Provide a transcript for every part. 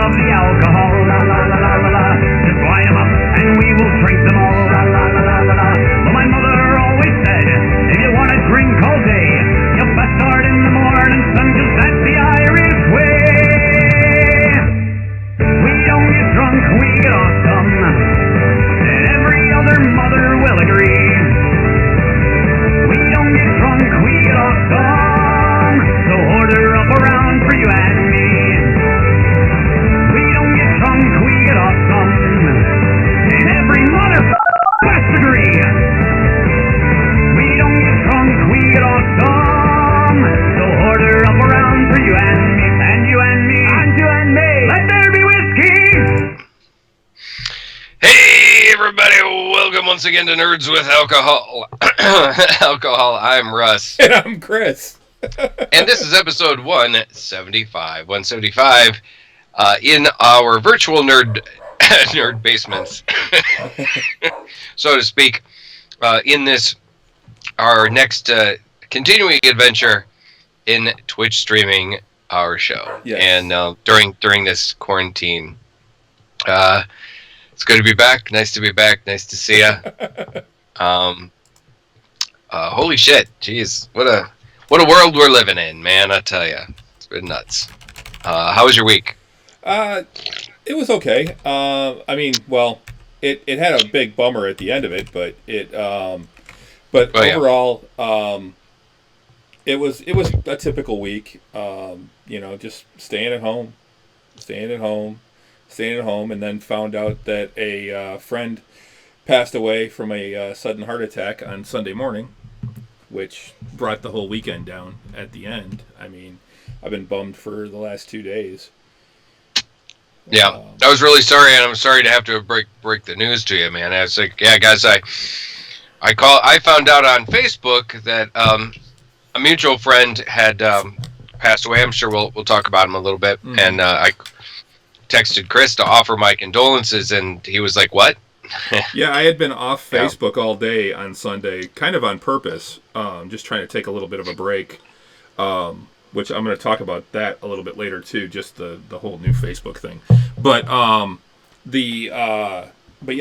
of the alcohol, la la la la la la. Just line 'em up and we will drink them all, la la la la la la. But my mother always said, if you want to drink all day, you best start in the morning, son, 'cause that's the Irish way. We don't get drunk, we get awesome, and every other mother will agree. We don't get drunk, we get awesome, so order up around for you and me. We don't get drunk, we get awesome, and every mother best agree. We don't get drunk, we get awesome, so order up around for you and me, and you and me, and you and me. Let there be whiskey! Hey everybody, welcome once again to Nerds with Alcohol. I'm Russ. And I'm Chris. And this is episode 175. 175 in our virtual nerd basements, so to speak, in this, our next continuing adventure in Twitch streaming our show. Yes. And during this quarantine. It's good to be back. Nice to be back. Nice to see ya. Holy shit! Jeez, what a world we're living in, man! I tell ya, it's been nuts. How was your week? It was okay. I mean, well, it had a big bummer at the end of it, but overall, it was a typical week. Just staying at home, and then found out that a friend passed away from a sudden heart attack on Sunday morning, which brought the whole weekend down at the end. I mean, I've been bummed for the last 2 days. Yeah, I was really sorry, and I'm sorry to have to break the news to you, man. I was like, yeah, guys, I found out on Facebook that a mutual friend had passed away. I'm sure we'll talk about him a little bit, and I texted Chris to offer my condolences, and he was like, what? Yeah, I had been off Facebook all day on Sunday, kind of on purpose, just trying to take a little bit of a break, which I'm going to talk about that a little bit later too, just the whole new Facebook thing. But yeah,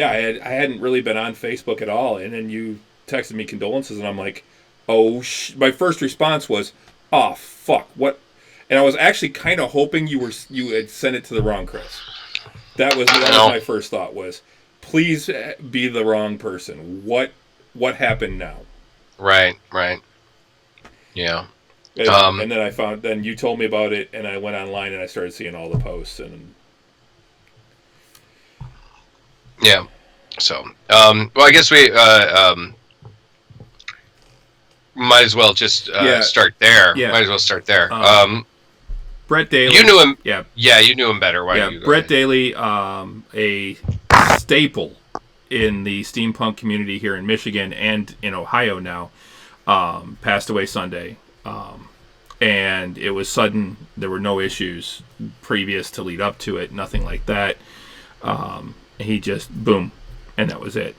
I hadn't really been on Facebook at all, and then you texted me condolences, and I'm like, my first response was, oh fuck, what? And I was actually kind of hoping you had sent it to the wrong Chris. That was my first thought was, please be the wrong person. What happened now? Right. Yeah. And then then you told me about it, and I went online and I started seeing all the posts and. Yeah. So, well, I guess we might as well just start there. Yeah. Might as well start there. Brett Daly. You knew him. Yeah. Yeah, you knew him better. Why don't you go Brett ahead? Daly, a staple in the steampunk community here in Michigan and in Ohio now, passed away Sunday. And it was sudden. There were no issues previous to lead up to it. Nothing like that. He just, boom. And that was it.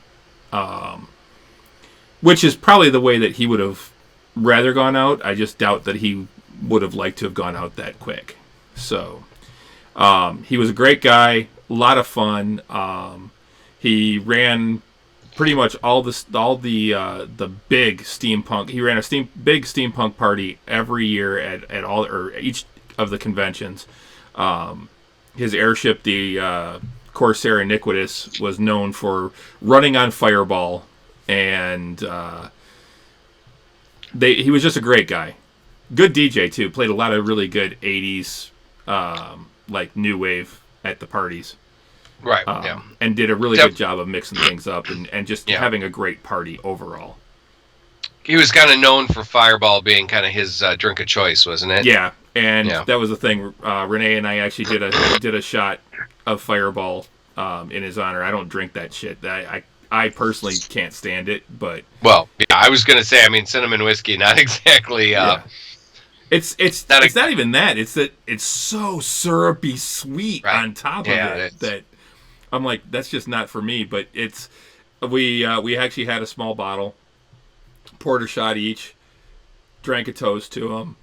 Which is probably the way that he would have rather gone out. I just doubt that he would have liked to have gone out that quick. So he was a great guy, a lot of fun. He ran pretty much all the big steampunk. He ran a big steampunk party every year at all, or each of the conventions. His airship, the Corsair Iniquitous, was known for running on Fireball, and he was just a great guy. Good DJ too. Played a lot of really good 80s, like new wave at the parties. Right. Yeah. And did a really good job of mixing things up and just having a great party overall. He was kind of known for Fireball being kind of his drink of choice, wasn't it? Yeah, and that was the thing. Renee and I actually did a shot of Fireball in his honor. I don't drink that shit. I personally can't stand it, but well, yeah, I was gonna say. I mean, cinnamon whiskey, not exactly. It's not even that. It's that it's so syrupy sweet on top of it that I'm like, that's just not for me. But we actually had a small bottle, poured a shot each, drank a toast to him.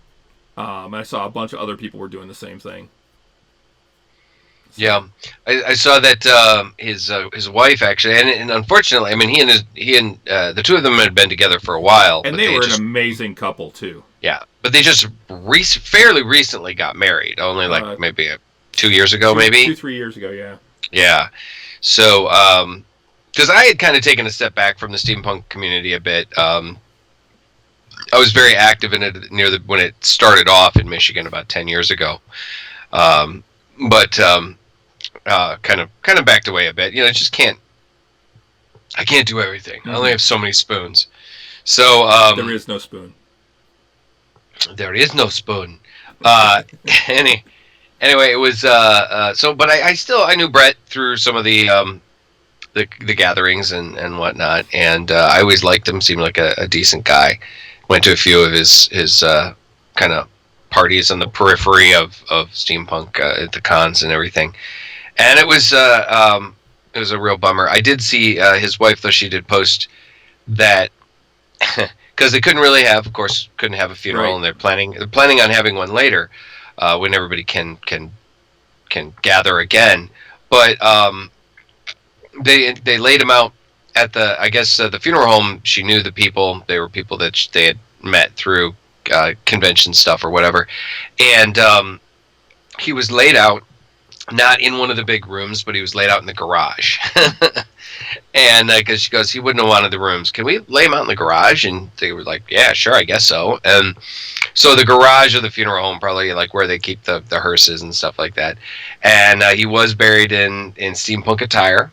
And I saw a bunch of other people were doing the same thing. Yeah, I saw that his wife actually, and unfortunately, I mean, he and the two of them had been together for a while, And but they were just, an amazing couple too. yeah, but they just fairly recently got married, only like maybe 2 years ago, maybe 3 years ago. Yeah. Yeah. So, because I had kind of taken a step back from the steampunk community a bit. I was very active in it when it started off in Michigan about 10 years ago. Um, but kind of backed away a bit. You know, I can't do everything. I only have so many spoons. So there is no spoon. There is no spoon. Anyway, it was but I knew Brett through some of the gatherings and whatnot, and I always liked him. Seemed like a decent guy. Went to a few of his kind of parties on the periphery of steampunk at the cons and everything, and it was a real bummer. I did see his wife, though. She did post that because they of course couldn't have a funeral, Right. and they're planning on having one later when everybody can gather again, but they laid him out at the funeral home. She knew the people. They were people that they had met through convention stuff or whatever, and he was laid out not in one of the big rooms, but he was laid out in the garage. And because she goes, he wouldn't have wanted the rooms. Can we lay him out in the garage? And they were like, yeah, sure, I guess so. And so the garage of the funeral home, probably like where they keep the hearses and stuff like that. And he was buried in steampunk attire.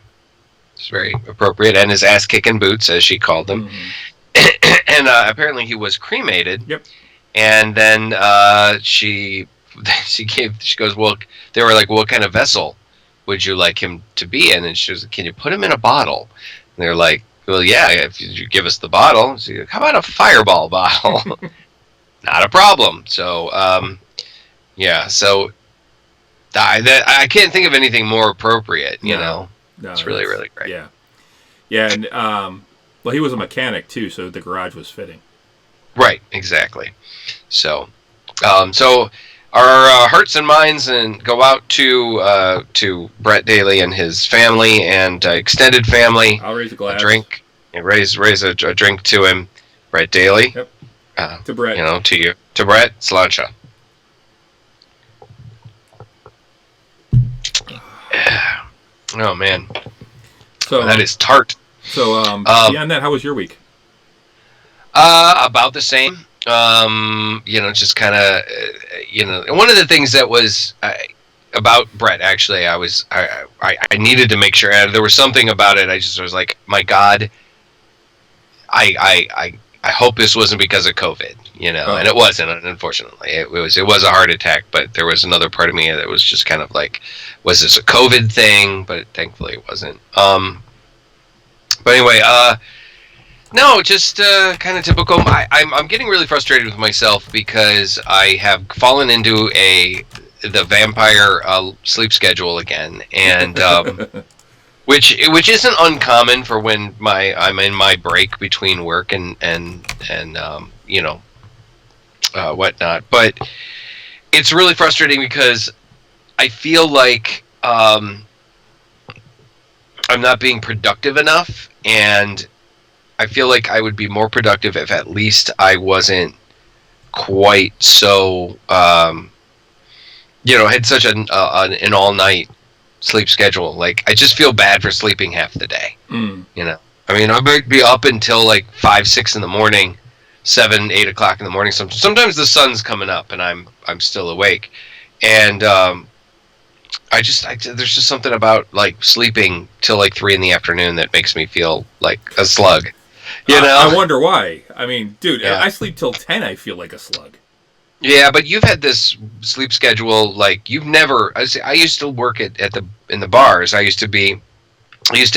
It's very appropriate, and his ass-kicking boots, as she called them. And apparently he was cremated. Yep. And then she goes, well, they were like, what kind of vessel would you like him to be in? And she was like, can you put him in a bottle? And they're like, well, yeah, if you give us the bottle. So like, how about a fireball bottle? Not a problem. So, yeah, so I can't think of anything more appropriate, you know. No, it's really, really great. Yeah. Yeah, and well, he was a mechanic too, so the garage was fitting. Right, exactly. So our hearts and minds go out to Brett Daly and his family and extended family. I'll raise a glass. Drink. And raise a drink to him, Brett Daly. Yep. To Brett. You know, to you, to Brett. Sláinte. Oh man. So that is tart. So beyond that, how was your week? About the same. You know, just kind of, you know, one of the things that was about Brett, actually, I needed to make sure, there was something about it. I was like, my God, I hope this wasn't because of COVID, you know, and it wasn't, unfortunately. It was a heart attack, but there was another part of me that was just kind of like, was this a COVID thing? But thankfully it wasn't. But anyway, no, just kind of typical. I'm getting really frustrated with myself because I have fallen into the vampire sleep schedule again, and which isn't uncommon for when I'm in my break between work and you know, whatnot. But it's really frustrating because I feel like I'm not being productive enough, and I feel like I would be more productive if at least I wasn't quite so, you know, had such an all-night sleep schedule. Like, I just feel bad for sleeping half the day. You know, I mean, I might be up until like 5, 6 in the morning, 7, 8 o'clock in the morning. Sometimes the sun's coming up and I'm still awake, and there's just something about like sleeping till like 3 in the afternoon that makes me feel like a slug. You know, I wonder why. I mean, dude, yeah. I sleep till 10. I feel like a slug. Yeah, but you've had this sleep schedule like you've never. I used to work in the bars. I used to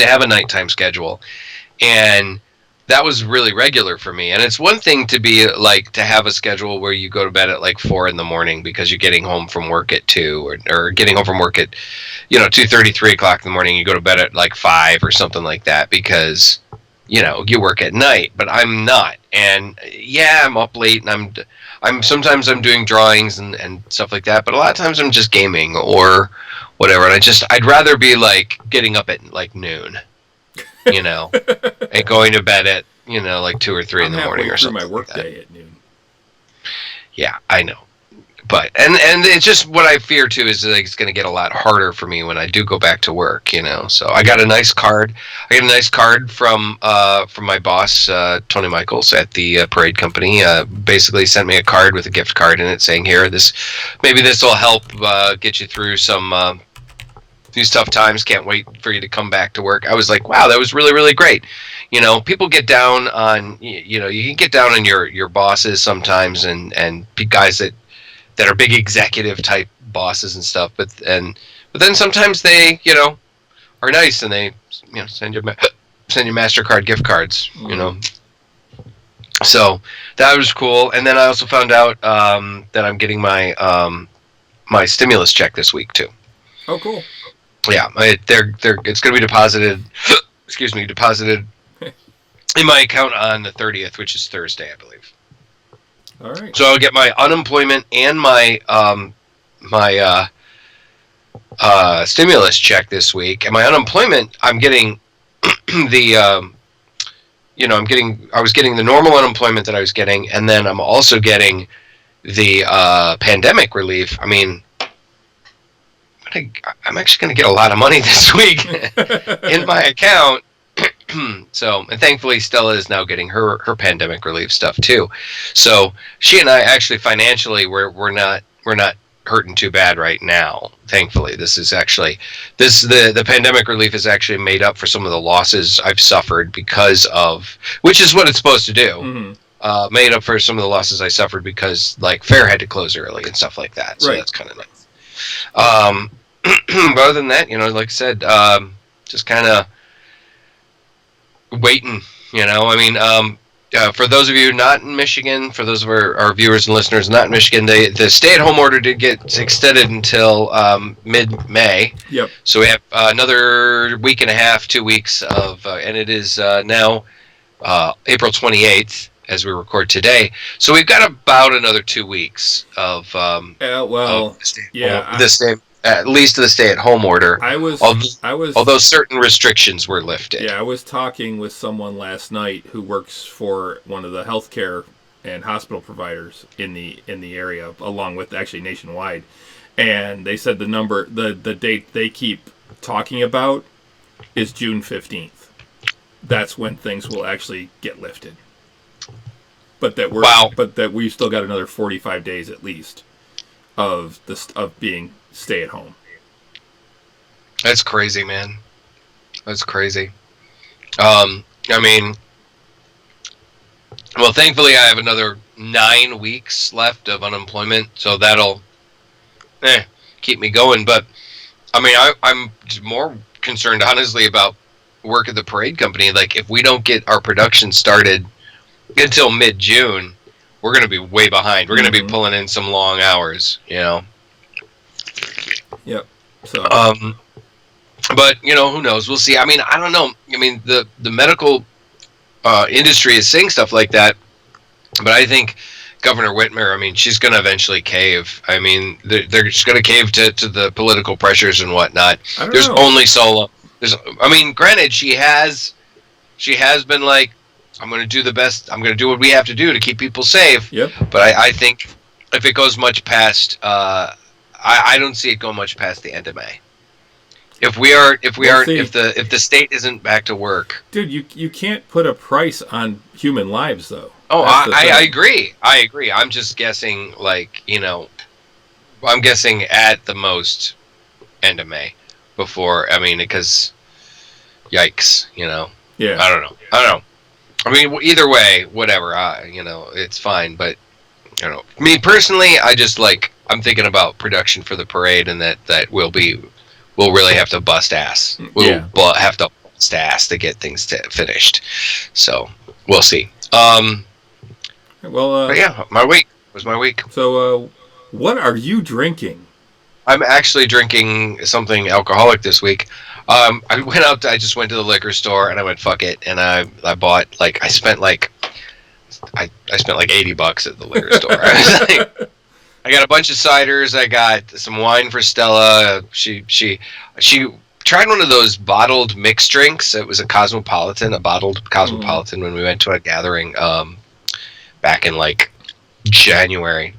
have a nighttime schedule, and that was really regular for me. And it's one thing to be like to have a schedule where you go to bed at like 4 in the morning because you're getting home from work at 2, or getting home from work at 2:30, 3 o'clock in the morning. You go to bed at like 5 or something like that because you work at night. But I'm not, and yeah, I'm up late and sometimes I'm doing drawings and stuff like that, but a lot of times I'm just gaming or whatever. And I'd rather be like getting up at like noon, you know, and going to bed at, you know, like 2 or 3 in the morning or something. My work like that. day at noon. Yeah, I know. But and it's just what I fear too is like it's going to get a lot harder for me when I do go back to work, you know. So I got a nice card. I got a nice card from my boss Tony Michaels at the parade company. Basically sent me a card with a gift card in it saying, "Here, this will help get you through some these tough times. Can't wait for you to come back to work." I was like, "Wow, that was really, really great." You know, people get down on, you know, you can get down on your bosses sometimes and guys that are big executive type bosses and stuff, but then sometimes they, you know, are nice and they, you know, send you MasterCard gift cards, you know. So that was cool. And then I also found out that I'm getting my my stimulus check this week too. Oh, cool. Yeah, it's going to be deposited. Excuse me, deposited in my account on the 30th, which is Thursday, I believe. All right. So I'll get my unemployment and my stimulus check this week. And my unemployment, I'm getting the I was getting the normal unemployment that I was getting, and then I'm also getting the pandemic relief. I mean, I'm actually going to get a lot of money this week in my account. So, and thankfully Stella is now getting her pandemic relief stuff too. So she and I actually financially we're not hurting too bad right now. Thankfully, the pandemic relief is actually made up for some of the losses I've suffered because of, which is what it's supposed to do. Mm-hmm. Made up for some of the losses I suffered because like fair had to close early and stuff like that. So that's kind of nice. But other than that, you know, like I said, just kind of waiting, you know. I mean, for those of you not in Michigan, for those of our viewers and listeners not in Michigan, the stay-at-home order did get extended until mid-May. Yep. So we have another week and a half, 2 weeks of, and it is now April 28th as we record today. So we've got about another 2 weeks of at least the stay-at-home order. Although certain restrictions were lifted. Yeah, I was talking with someone last night who works for one of the healthcare and hospital providers in the area, along with actually nationwide, and they said the date they keep talking about is June 15th. That's when things will actually get lifted. But that we've still got another 45 days at least of being stay at home. That's crazy, man. That's crazy. I mean, well, thankfully I have another 9 weeks left of unemployment, so that'll keep me going. But I mean, I'm more concerned, honestly, about work at the parade company. Like, if we don't get our production started until mid-June, we're going to be way behind. We're going to be pulling in some long hours, you know. Yep. So. But you know, who knows? We'll see. I mean, I don't know. I mean, the medical industry is saying stuff like that, but I think Governor Whitmer, I mean, she's going to eventually cave. I mean, they're just going to cave to the political pressures and whatnot. There's only so long. I mean, granted, she has been like, I'm going to do the best. I'm going to do what we have to do to keep people safe. Yep. But I think if it goes much past, I don't see it going much past the end of May. If the state isn't back to work, dude, you can't put a price on human lives, though. Oh, I agree. I agree. I'm just guessing, like, you know, I'm guessing at the most end of May before. I mean, because yikes, you know. Yeah. I don't know. I mean, either way, whatever. You know, it's fine. But you know, me personally, I'm thinking about production for the parade, and that we'll really have to bust ass. We'll have to bust ass to get things finished. So we'll see. But yeah, my week was my week. So, what are you drinking? I'm actually drinking something alcoholic this week. I just went to the liquor store and I went, fuck it, and I bought, like, I spent like I spent like $80 at the liquor store. I was like, I got a bunch of ciders. I got some wine for Stella. She tried one of those bottled mixed drinks. It was a bottled Cosmopolitan when we went to a gathering back in like January,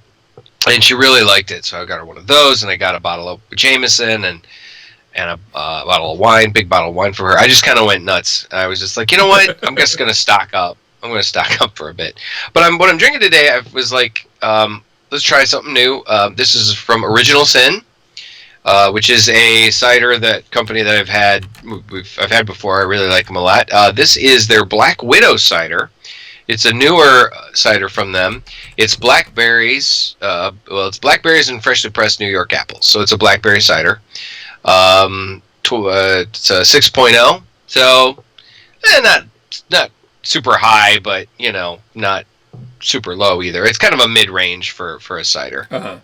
and she really liked it. So I got her one of those, and I got a bottle of Jameson and a bottle of wine, big bottle of wine for her. I just kind of went nuts. I was just like, you know what? I'm just gonna stock up. I'm gonna stock up for a bit. But what I'm drinking today, I was like, let's try something new. This is from Original Sin, which is a cider company that I've had before. I really like them a lot. This is their Black Widow cider. It's a newer cider from them. It's blackberries. It's blackberries and freshly pressed New York apples. So it's a blackberry cider. It's a 6.0. So not super high, but not super low either. It's kind of a mid-range for a cider. I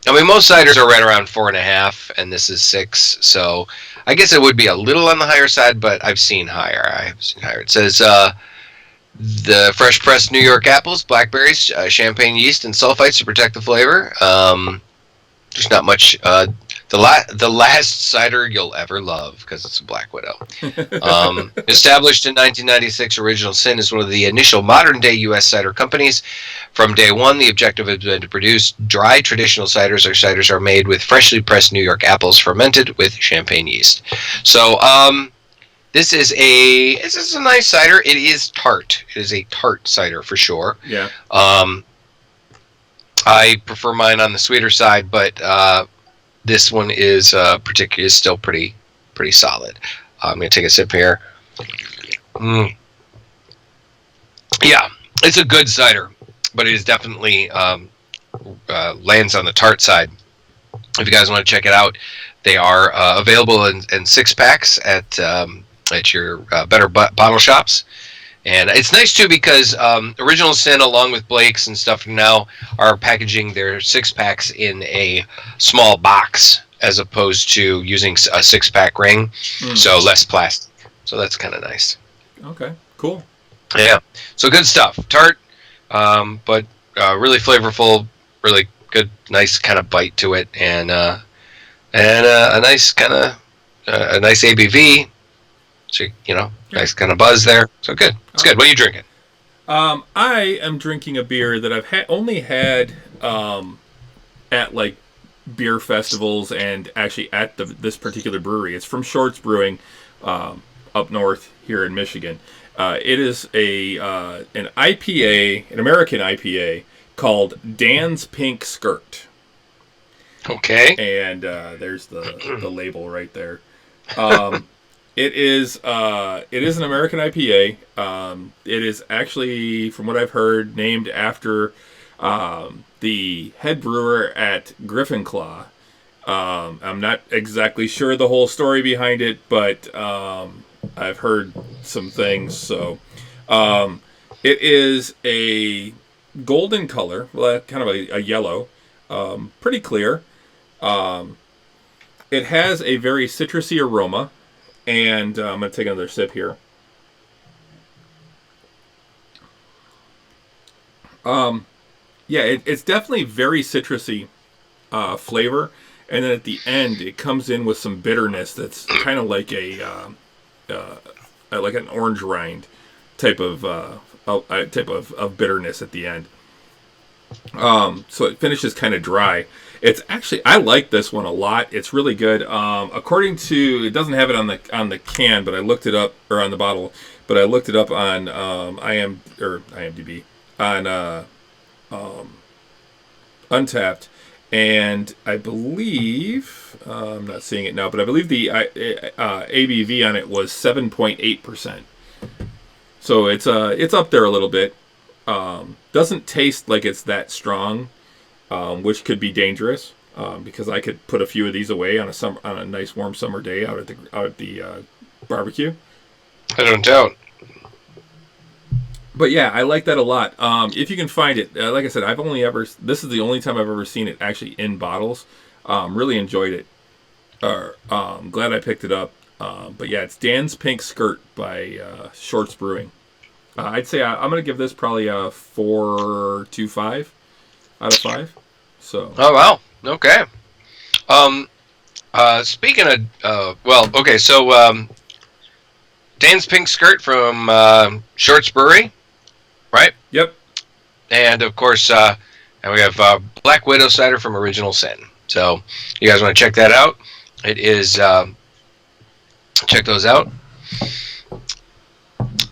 mean, most ciders are right around 4.5, and this is 6. So I guess it would be a little on the higher side, but I've seen higher. It says the fresh pressed New York apples, blackberries, champagne yeast, and sulfites to protect the flavor. There's not much. The last cider you'll ever love, because it's a Black Widow. Established in 1996, Original Sin is one of the initial modern-day U.S. cider companies. From day one, the objective has been to produce dry, traditional ciders. Our ciders are made with freshly pressed New York apples, fermented with champagne yeast. So, this is a nice cider. It is tart. It is a tart cider for sure. Yeah. I prefer mine on the sweeter side, but this one is still pretty solid. I'm gonna take a sip here. Yeah, it's a good cider, but it is definitely lands on the tart side. If you guys want to check it out, they are available in 6-packs at your better bottle shops. And it's nice, too, because Original Sin, along with Blake's and stuff now, are packaging their 6-packs in a small box as opposed to using a 6-pack ring, so less plastic. So that's kind of nice. Okay, cool. Yeah, so good stuff. Tart, but really flavorful, really good, nice kind of bite to it, and a nice kind of a nice ABV. So, nice kind of buzz there. So good. It's good. What are you drinking? I am drinking a beer that I've only had at like beer festivals and actually at this particular brewery. It's from Shorts Brewing up north here in Michigan. It is an IPA, an American IPA called Dan's Pink Skirt. Okay. And there's the label right there. It is an American IPA. It is actually, from what I've heard, named after the head brewer at Griffin Claw. I'm not exactly sure the whole story behind it, but I've heard some things. So it is a golden color, kind of a yellow, pretty clear. It has a very citrusy aroma. And I'm going to take another sip here. It's definitely very citrusy flavor. And then at the end, it comes in with some bitterness that's kind of like like an orange rind type of bitterness at the end. So it finishes kind of dry. It's actually, I like this one a lot. It's really good. According to, it doesn't have it on the can, but I looked it up, or on the bottle, but I looked it up on IMDb, on Untapped, and I believe, I'm not seeing it now, but I believe the ABV on it was 7.8%. So it's up there a little bit. Doesn't taste like it's that strong. Which could be dangerous because I could put a few of these away on a nice warm summer day out at the barbecue. I don't doubt. But yeah, I like that a lot. If you can find it, like I said, this is the only time I've ever seen it actually in bottles. Really enjoyed it. Glad I picked it up. But yeah, it's Dan's Pink Skirt by Shorts Brewing. I'd say I'm going to give this probably a 4.25 out of 5. So. Oh wow. Okay. Speaking of, Dan's Pink Skirt from Shorts Brewery, right? Yep. And of course, and we have Black Widow cider from Original Sin. So you guys want to check that out? It is check those out.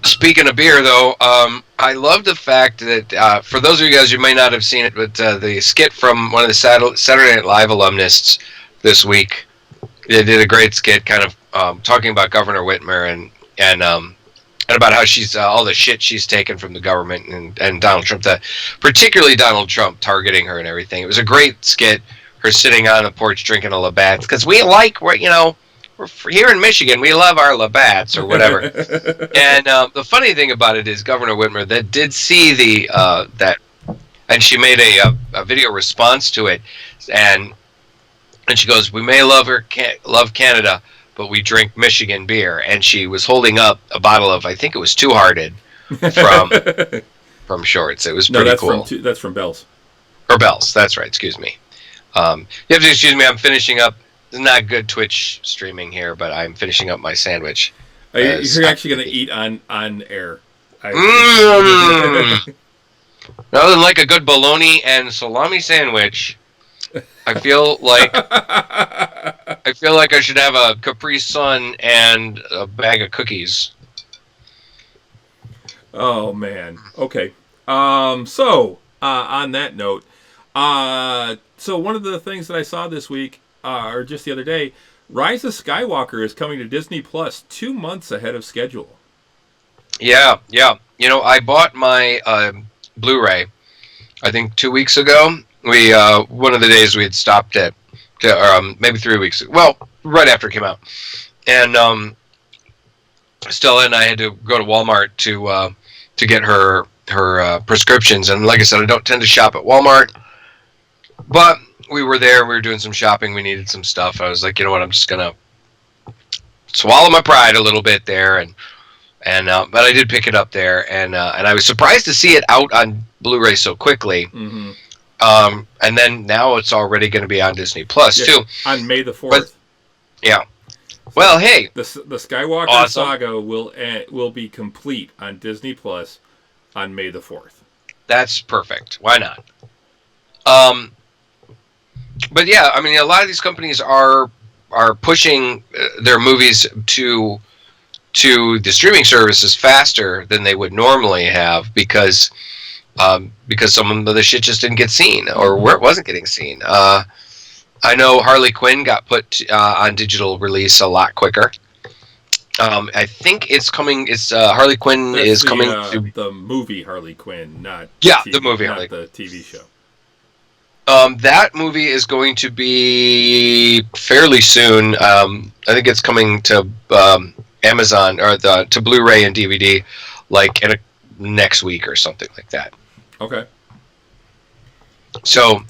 Speaking of beer, though, I love the fact that for those of you guys who may not have seen it, but the skit from one of the Saturday Night Live alumnists this week, they did a great skit, kind of talking about Governor Whitmer and about how she's all the shit she's taken from the government and Donald Trump, particularly Donald Trump targeting her and everything. It was a great skit. Her sitting on the porch drinking a Labatt's because we like, we're here in Michigan, we love our Labatt's or whatever. And the funny thing about it is Governor Whitmer that did see that, and she made a video response to it, and she goes, "We may love Canada, but we drink Michigan beer." And she was holding up a bottle of, I think it was Two Hearted from Shorts. It was pretty cool. That's from Bell's. Or Bell's, that's right. Excuse me. You have to excuse me. I'm finishing up. It's not good Twitch streaming here, but I'm finishing up my sandwich. You're actually going to eat on air. Nothing like a good bologna and salami sandwich. I feel like I should have a Capri Sun and a bag of cookies. Oh man. Okay. So on that note, so one of the things that I saw this week, or just the other day, Rise of Skywalker is coming to Disney Plus 2 months ahead of schedule. Yeah. I bought my Blu-ray, I think 2 weeks ago. We one of the days we had stopped at, maybe 3 weeks ago. Well, right after it came out, and Stella and I had to go to Walmart to get her prescriptions. And like I said, I don't tend to shop at Walmart, but we were there. We were doing some shopping. We needed some stuff. I was like, you know what? I'm just gonna swallow my pride a little bit there, and but I did pick it up there, and I was surprised to see it out on Blu-ray so quickly. Mm-hmm. And then now it's already going to be on Disney Plus too on May the 4th. But, yeah. Well, hey, the Skywalker saga will be complete on Disney Plus on May the 4th. That's perfect. Why not? But yeah, I mean, a lot of these companies are pushing their movies to the streaming services faster than they would normally have because some of the shit just didn't get seen or where it wasn't getting seen. I know Harley Quinn got put on digital release a lot quicker. I think it's coming. It's Harley Quinn is coming to the movie Harley Quinn, not the movie Harley, the TV show. That movie is going to be fairly soon. I think it's coming to Amazon or to Blu-ray and DVD, like next week or something like that. Okay. So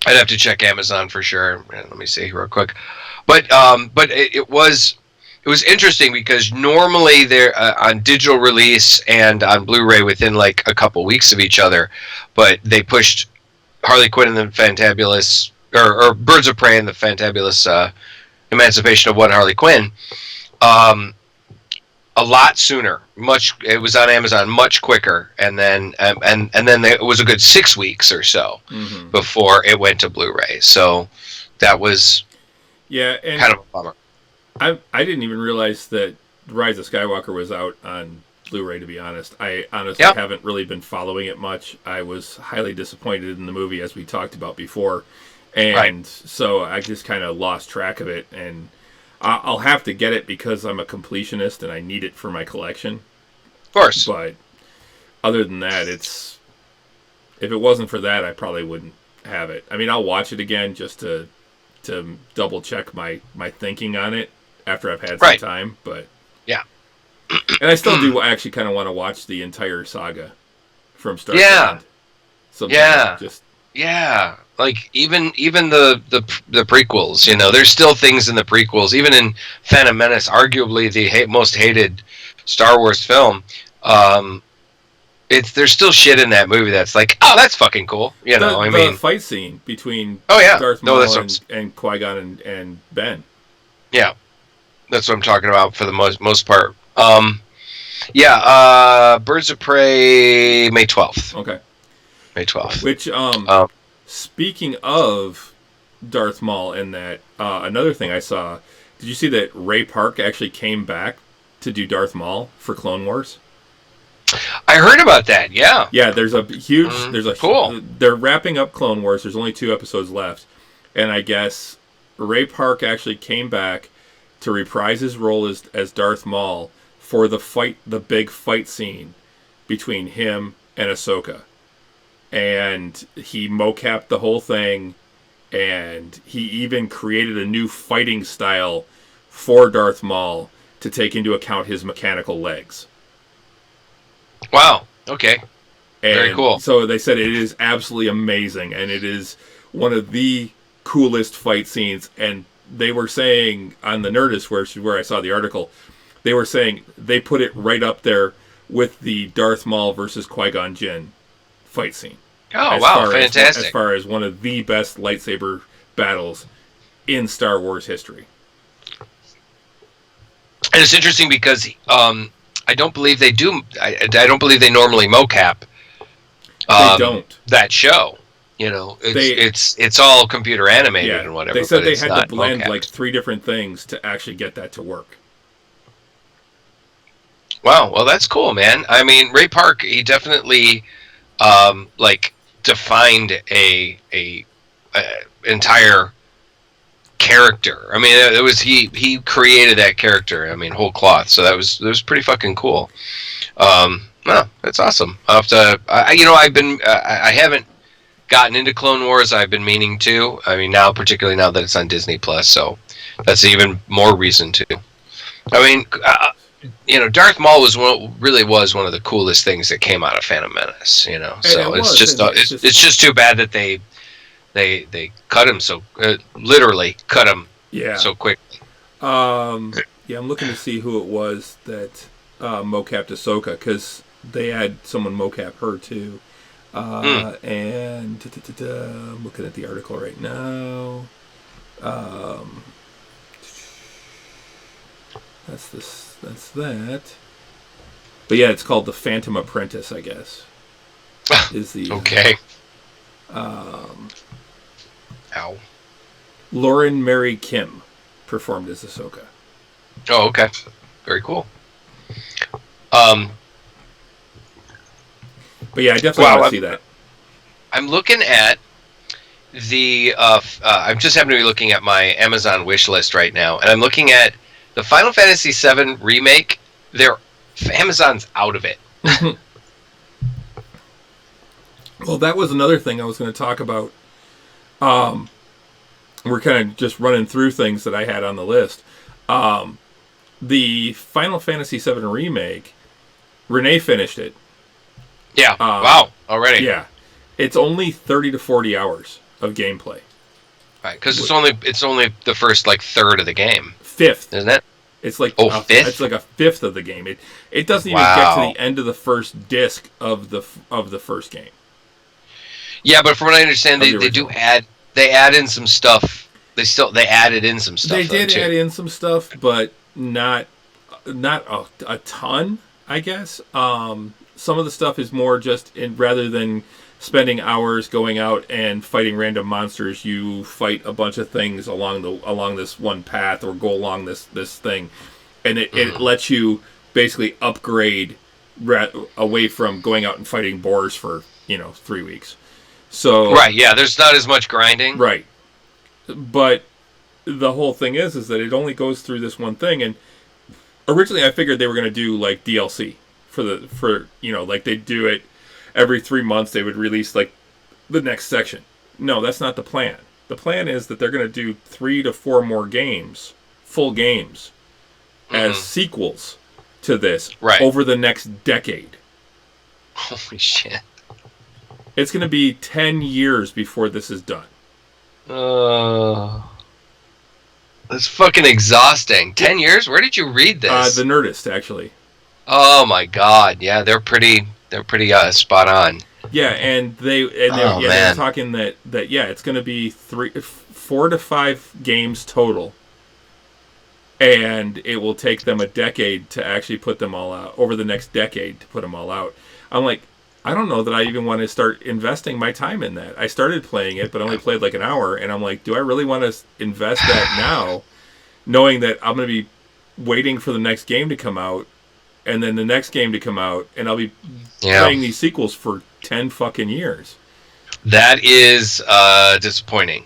I'd have to check Amazon for sure. Let me see real quick. But it was interesting because normally they're on digital release and on Blu-ray within like a couple weeks of each other, but they pushed Harley Quinn and the Fantabulous, or Birds of Prey and the Fantabulous Emancipation of One Harley Quinn, a lot sooner. It was on Amazon much quicker, and then it was a good 6 weeks or so before it went to Blu-ray. So that was and kind of a bummer. I didn't even realize that Rise of Skywalker was out on Blu-ray, to be honest. I honestly haven't really been following it much. I was highly disappointed in the movie, as we talked about before, and so I just kind of lost track of it, and I'll have to get it because I'm a completionist and I need it for my collection. Of course. But other than that, if it wasn't for that, I probably wouldn't have it. I mean, I'll watch it again just to double check my thinking on it after I've had some time, but yeah. And I still do actually kind of want to watch the entire saga from start to end. Like even the prequels, there's still things in the prequels, even in Phantom Menace, arguably the most hated Star Wars film. there's still shit in that movie that's like, oh, that's fucking cool. You know, I mean, the fight scene between no, Darth Maul that's and Qui-Gon and Ben. Yeah, that's what I'm talking about for the most part. Birds of Prey, May 12th. Okay. May 12th. Which, speaking of Darth Maul and that, another thing I saw, did you see that Ray Park actually came back to do Darth Maul for Clone Wars? I heard about that, yeah. Yeah, there's a huge, cool. They're wrapping up Clone Wars, there's only 2 episodes left, and I guess Ray Park actually came back to reprise his role as Darth Maul for the big fight scene between him and Ahsoka. And he mocapped the whole thing, and he even created a new fighting style for Darth Maul to take into account his mechanical legs. Wow, okay. And very cool. So they said it is absolutely amazing, and it is one of the coolest fight scenes. And they were saying on the Nerdist, where I saw the article, they were saying they put it right up there with the Darth Maul versus Qui-Gon Jinn fight scene. Oh, wow, fantastic. As far as one of the best lightsaber battles in Star Wars history. And it's interesting because I don't believe they do. I don't believe they normally mocap. They don't. That show. You know, it's all computer animated and whatever. They said they had to blend mocapped. like 3 different things to actually get that to work. Wow, well that's cool, man. I mean, Ray Park, he definitely defined a entire character. I mean, it was he created that character. I mean, whole cloth. So that was pretty fucking cool. No, that's awesome. I'll have to. I haven't gotten into Clone Wars. I've been meaning to. I mean, particularly now that it's on Disney Plus, so that's even more reason to. I mean, Darth Maul was really was one of the coolest things that came out of Phantom Menace. You know, so it's just too bad that they cut him literally cut him so quickly. I'm looking to see who it was that mocapped Ahsoka, because they had someone mocap her too. And I'm looking at the article right now. That's that. But yeah, it's called The Phantom Apprentice, I guess. Is the okay. Lauren Mary Kim performed as Ahsoka. Oh, okay. Very cool. But yeah, I definitely want to see that. I'm looking at the I'm just happening to be looking at my Amazon wish list right now, and I'm looking at the Final Fantasy VII remake. Amazon's out of it. Well, that was another thing I was going to talk about. We're kind of just running through things that I had on the list. The Final Fantasy VII remake, Renee finished it. Yeah. Wow. Already. Yeah. It's only 30 to 40 hours of gameplay. Right, because it's only the first third of the game. Fifth, isn't it? It's like fifth. It's like a fifth of the game. It doesn't even get to the end of the first disc of the first game. Yeah, but from what I understand, they add in some stuff. They added in some stuff. They did add in some stuff, but not a ton, I guess. Some of the stuff is more just rather than spending hours going out and fighting random monsters, you fight a bunch of things along this one path or go along this thing, and it lets you basically upgrade away from going out and fighting boars for 3 weeks. So right, yeah, there's not as much grinding. Right, but the whole thing is that it only goes through this one thing, and originally I figured they were going to do DLC for they do it every 3 months. They would release the next section. No, that's not the plan. The plan is that they're going to do 3 to 4 more games, full games, as sequels to this over the next decade. Holy shit. It's going to be 10 years before this is done. That's fucking exhausting. 10 years? Where did you read this? The Nerdist, actually. Oh my god. Yeah, they're pretty They're pretty spot on. Yeah, and they were talking that it's going to be 4 to 5 games total, and it will take them a decade to actually put them all out. Over the next decade to put them all out. I'm like, I don't know that I even want to start investing my time in that. I started playing it, but only played like an hour, and I'm like, do I really want to invest that now, knowing that I'm going to be waiting for the next game to come out, and then the next game to come out, and I'll be playing these sequels for 10 fucking years. That is disappointing.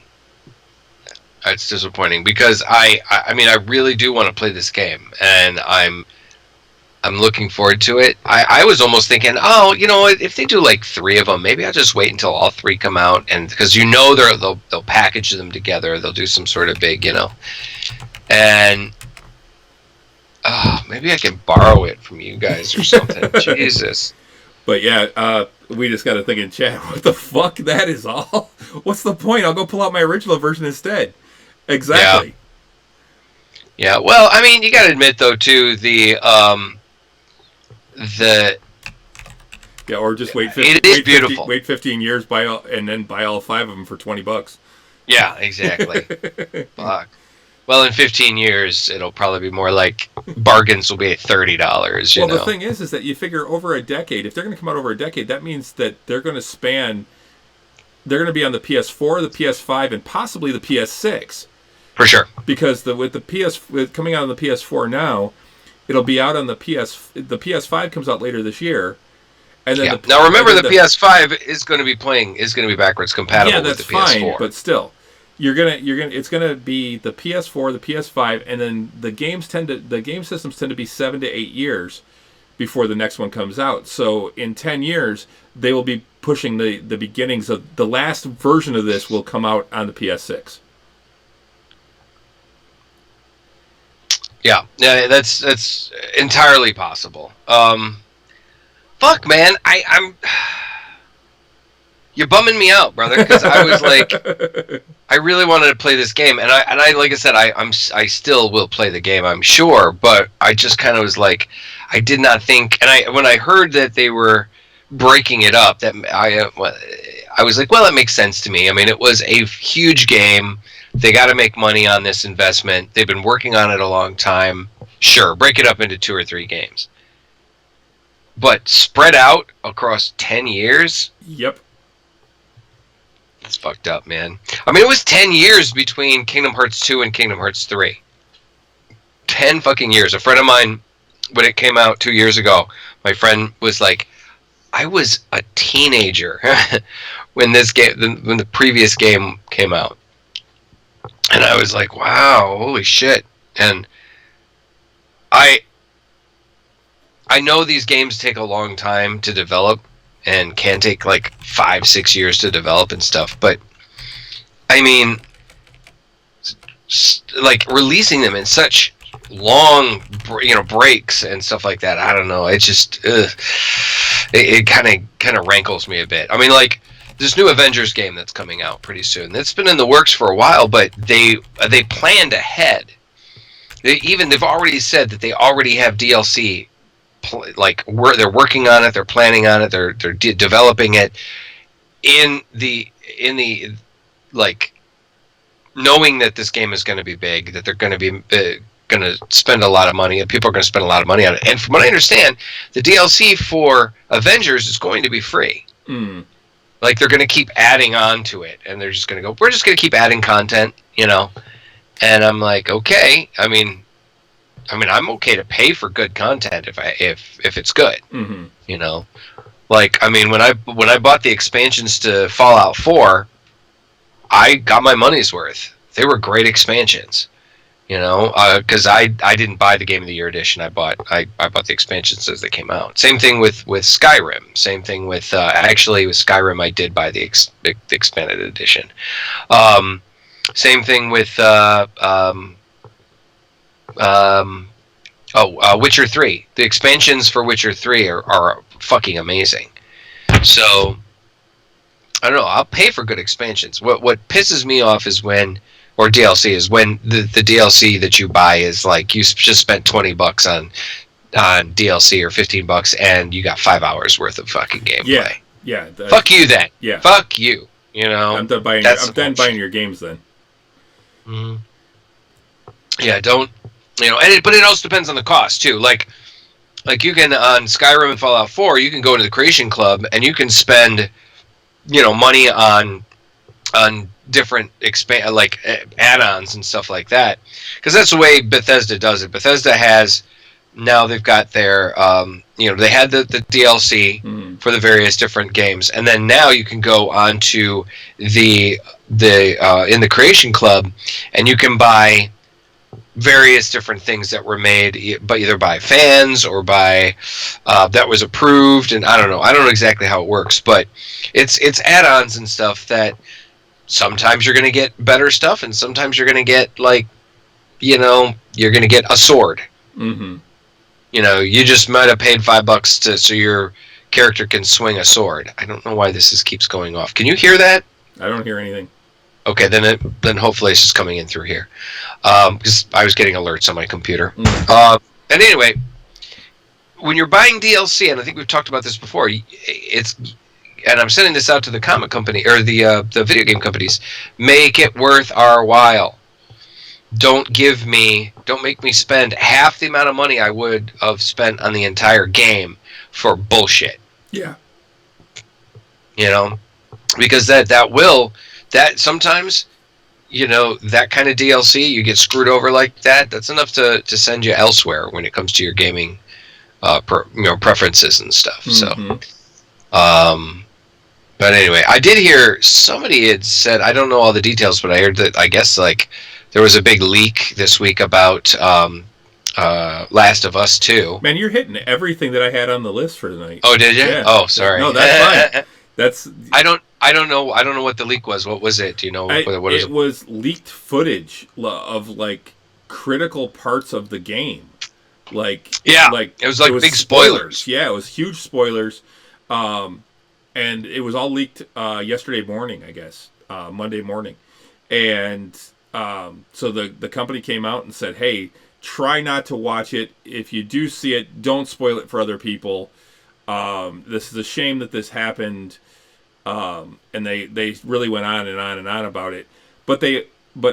It's disappointing because I mean I really do want to play this game, and I'm looking forward to it. I was almost thinking, oh, you know what, if they do like 3 of them, maybe I'll just wait until all 3 come out, and because they'll package them together, they'll do some sort of big, and maybe I can borrow it from you guys or something. Jesus. But yeah, we just got to think in chat, what the fuck, that is all? What's the point? I'll go pull out my original version instead. Exactly. Yeah, well, I mean, you got to admit, though, too, yeah, or just wait 15 years, and then buy all 5 of them for $20. Yeah, exactly. Fuck. Well, in 15 years, it'll probably be more like bargains will be at $30. Well, the thing is that you figure over a decade, if they're going to come out over a decade, that means that they're going to be on the PS4, the PS5, and possibly the PS6. For sure. Because with coming out on the PS4 now, it'll be out on the PS5 comes out later this year. And then now remember, the PS5 is going to be backwards compatible with the PS4. Yeah, that's fine, but still. It's gonna be the PS4, the PS5, and then the game systems tend to be 7 to 8 years before the next one comes out. So in 10 years, they will be pushing the beginnings of the last version of this will come out on the PS6. Yeah, that's entirely possible. Fuck, man, I'm. You're bumming me out, brother, because I was like, I really wanted to play this game, and I like I said, I still will play the game, I'm sure, but I just kind of was like, I did not think, and when I heard that they were breaking it up, that I was like, well, it makes sense to me. I mean, it was a huge game. They got to make money on this investment. They've been working on it a long time. Sure, break it up into 2 or 3 games, but spread out across 10 years. Yep. It's fucked up, man. I mean, it was 10 years between Kingdom Hearts 2 and Kingdom Hearts 3. 10 fucking years. A friend of mine, when it came out 2 years ago, my friend was like, I was a teenager when the previous game came out. And I was like, wow, holy shit. And I know these games take a long time to develop, and can take like 5-6 years to develop and stuff, but I mean, like releasing them in such long, breaks and stuff like that. I don't know. It just it kind of rankles me a bit. I mean, like this new Avengers game that's coming out pretty soon. That's been in the works for a while, but they planned ahead. They've already said that they already have DLC. They're working on it, they're planning on it, they're developing it in the like knowing that this game is going to be big, that they're going to be going to spend a lot of money, and people are going to spend a lot of money on it. And from what I understand, the DLC for Avengers is going to be free. Like they're going to keep adding on to it, and they're just going to go, we're just going to keep adding content, And I'm like, okay. I mean, I'm okay to pay for good content if it's good, Like, I mean, when I bought the expansions to Fallout 4, I got my money's worth. They were great expansions, because I didn't buy the Game of the Year edition. I bought the expansions as they came out. Same thing with Skyrim. Same thing with actually with Skyrim, I did buy the expanded edition. Same thing with. Witcher 3. The expansions for Witcher 3 are fucking amazing. So, I don't know. I'll pay for good expansions. What pisses me off is or DLC is when the DLC that you buy is like you just spent $20 on DLC or $15, and you got 5 hours worth of fucking gameplay. Yeah. Fuck you then. Yeah. Fuck you. You know. I'm done buying. Buying your games then. Mm-hmm. Yeah, don't. But it also depends on the cost too. Like you can on Skyrim and Fallout 4, you can go to the Creation Club and you can spend, money on different add-ons and stuff like that, because that's the way Bethesda does it. Bethesda has now they've got their they had the DLC for the various different games, and then now you can go on to the in the Creation Club and you can buy various different things that were made, but either by fans or by that was approved, and I don't know exactly how it works, but it's add-ons and stuff that sometimes you're going to get better stuff, and sometimes you're going to get you're going to get a sword. Mm-hmm. You just might have paid $5 so your character can swing a sword. I don't know why this keeps going off. Can you hear that? I don't hear anything. Okay, then hopefully it's just coming in through here, because I was getting alerts on my computer. And anyway, when you're buying DLC, and I think we've talked about this before, and I'm sending this out to the comic company or the video game companies, make it worth our while. Don't make me spend half the amount of money I would have spent on the entire game for bullshit. Yeah. Because that sometimes, that kind of DLC, you get screwed over like that. That's enough to send you elsewhere when it comes to your gaming, preferences and stuff. Mm-hmm. So, but anyway, I did hear somebody had said, I don't know all the details, but I heard that I guess there was a big leak this week about Last of Us 2. Man, you're hitting everything that I had on the list for tonight. Oh, did you? Yeah. Oh, sorry. No, that's fine. I don't know what the leak was. What was it? Do you know what is it? It was leaked footage of critical parts of the game. It was big spoilers. Yeah, it was huge spoilers. And it was all leaked yesterday morning, I guess, Monday morning. And so the company came out and said, hey, try not to watch it. If you do see it, don't spoil it for other people. This is a shame that this happened. And they really went on and on and on about it. But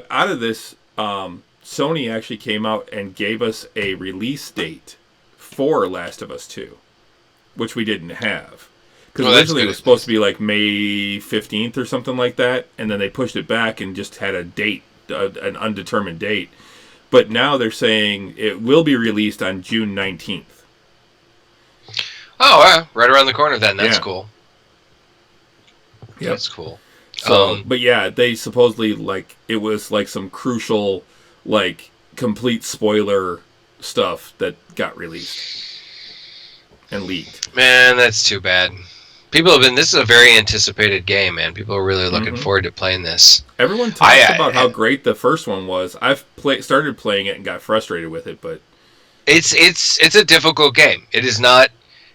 out of this, Sony actually came out and gave us a release date for Last of Us 2, which we didn't have. Because originally it was supposed to be May 15th or something like that, and then they pushed it back and just had a date, an undetermined date. But now they're saying it will be released on June 19th. Oh, right around the corner then. That's cool. Yeah, that's cool. So, but yeah, they supposedly it was some crucial, complete spoiler stuff that got released and leaked. Man, that's too bad. This is a very anticipated game, man. People are really looking forward to playing this. Everyone talks about how great the first one was. I've started playing it and got frustrated with it, but it's a difficult game. It is not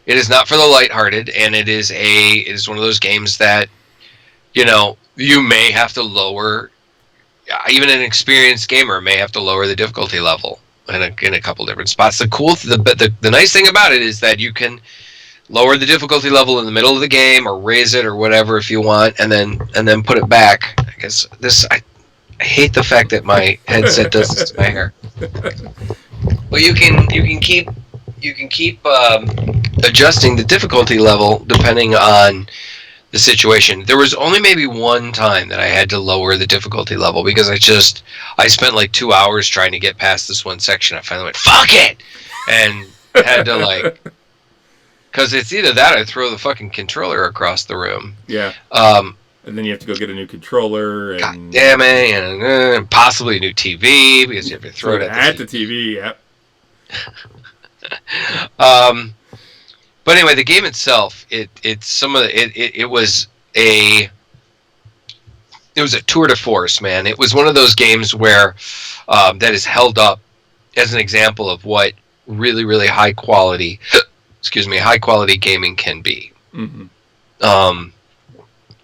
for the lighthearted, and it is one of those games that you may have to lower. Even an experienced gamer may have to lower the difficulty level in a couple different spots. The nice thing about it is that you can lower the difficulty level in the middle of the game or raise it or whatever if you want, and then put it back. I guess I hate the fact that my headset does this to my hair. Well, you can keep adjusting the difficulty level depending on the situation. There was only maybe one time that I had to lower the difficulty level because I spent 2 hours trying to get past this one section. I finally went, fuck it! And had to because it's either that or throw the fucking controller across the room. Yeah. And then you have to go get a new controller. And God damn it. And possibly a new TV because you have to throw it at the TV. Yep. But anyway, the game itself, it was a tour de force, man. It was one of those games where that is held up as an example of what really, really high quality gaming can be. Mm-hmm.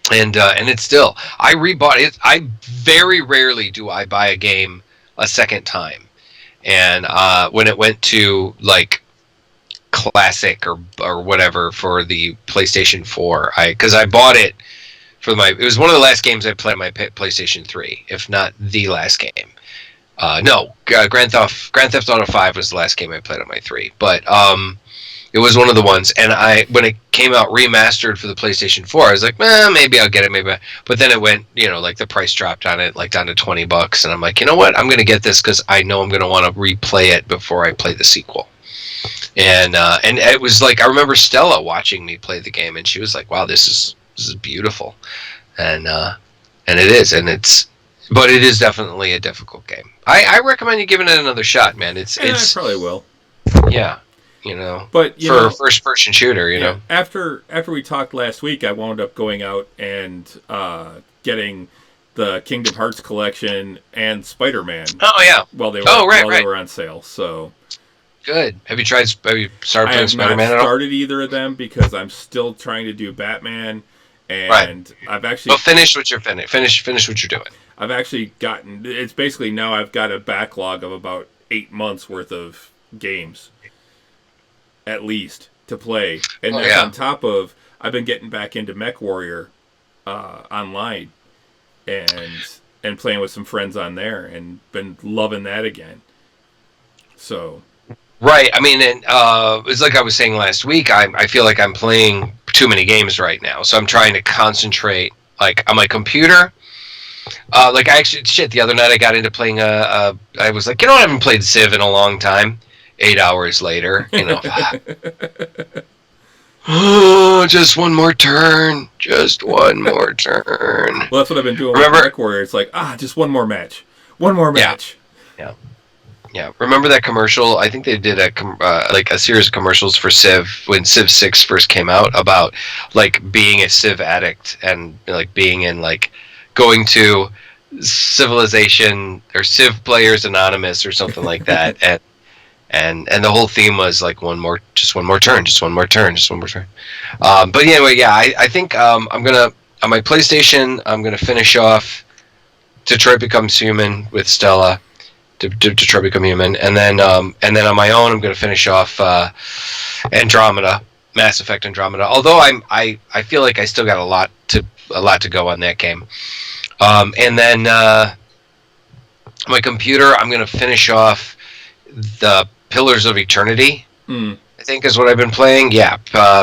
And it's still, I rebought it. I very rarely do I buy a game a second time. And when it went to Classic or whatever for the PlayStation 4. Because I bought it for it was one of the last games I played on my PlayStation 3, if not the last game. No, Grand Theft Auto 5 was the last game I played on my 3, but it was one of the ones. And when it came out remastered for the PlayStation 4, I was like, maybe I'll get it, maybe. But then it went, like the price dropped on it, like down to $20, and I'm like, you know what? I'm going to get this because I know I'm going to want to replay it before I play the sequel. And it was like, I remember Stella watching me play the game, and she was like, wow, this is beautiful. And it is, but it is definitely a difficult game. I recommend you giving it another shot, man. It's I probably will. Yeah, but for a first-person shooter, know. After we talked last week, I wound up going out and getting the Kingdom Hearts collection and Spider-Man. Oh yeah. While they were they were on sale. So good. Have you started playing Spider-Man at all? I have not started either of them because I'm still trying to do Batman, and I've actually finish what you're finish what you're doing. I've actually it's basically now I've got a backlog of about 8 months worth of games, at least, to play. And that's on top of, I've been getting back into MechWarrior online and playing with some friends on there and been loving that again. So. Right. I mean, and it's like I was saying last week, I feel like I'm playing too many games right now. So I'm trying to concentrate, like, on my computer. The other night I got into playing I was like, I haven't played Civ in a long time. 8 hours later, just one more turn. Just one more turn. Well, that's what I've been doing with MechWarrior. It's like, just one more match. One more match. Yeah. Remember that commercial? I think they did a series of commercials for Civ when Civ 6 first came out about like being a Civ addict and like being in like going to Civilization or Civ Players Anonymous or something like that, and the whole theme was like one more turn. But anyway, I think I'm gonna on my PlayStation I'm gonna finish off Detroit Becomes Human with Stella. Detroit Become Human, and then on my own I'm gonna finish off Andromeda, Mass Effect Andromeda. Although I feel like I still got a lot to go on that game. And then my computer, I'm going to finish off the Pillars of Eternity, I think is what I've been playing. Yeah,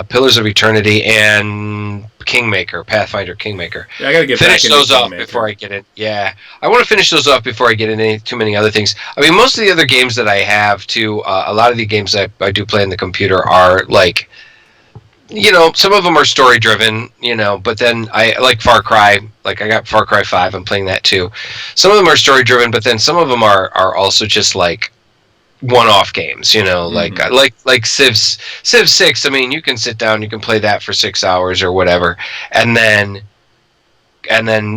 Pillars of Eternity and Pathfinder Kingmaker. Yeah, I got to get finish those off before I get in. Yeah, I want to finish those off before I get into too many other things. I mean, most of the other games that I have, too, a lot of the games that I do play on the computer are like, some of them are story driven, but then I like Far Cry. Like I got Far Cry 5, I'm playing that too. Some of them are story driven, but then some of them are also just like one-off games, like Civ 6. I mean, you can sit down, you can play that for 6 hours or whatever, and then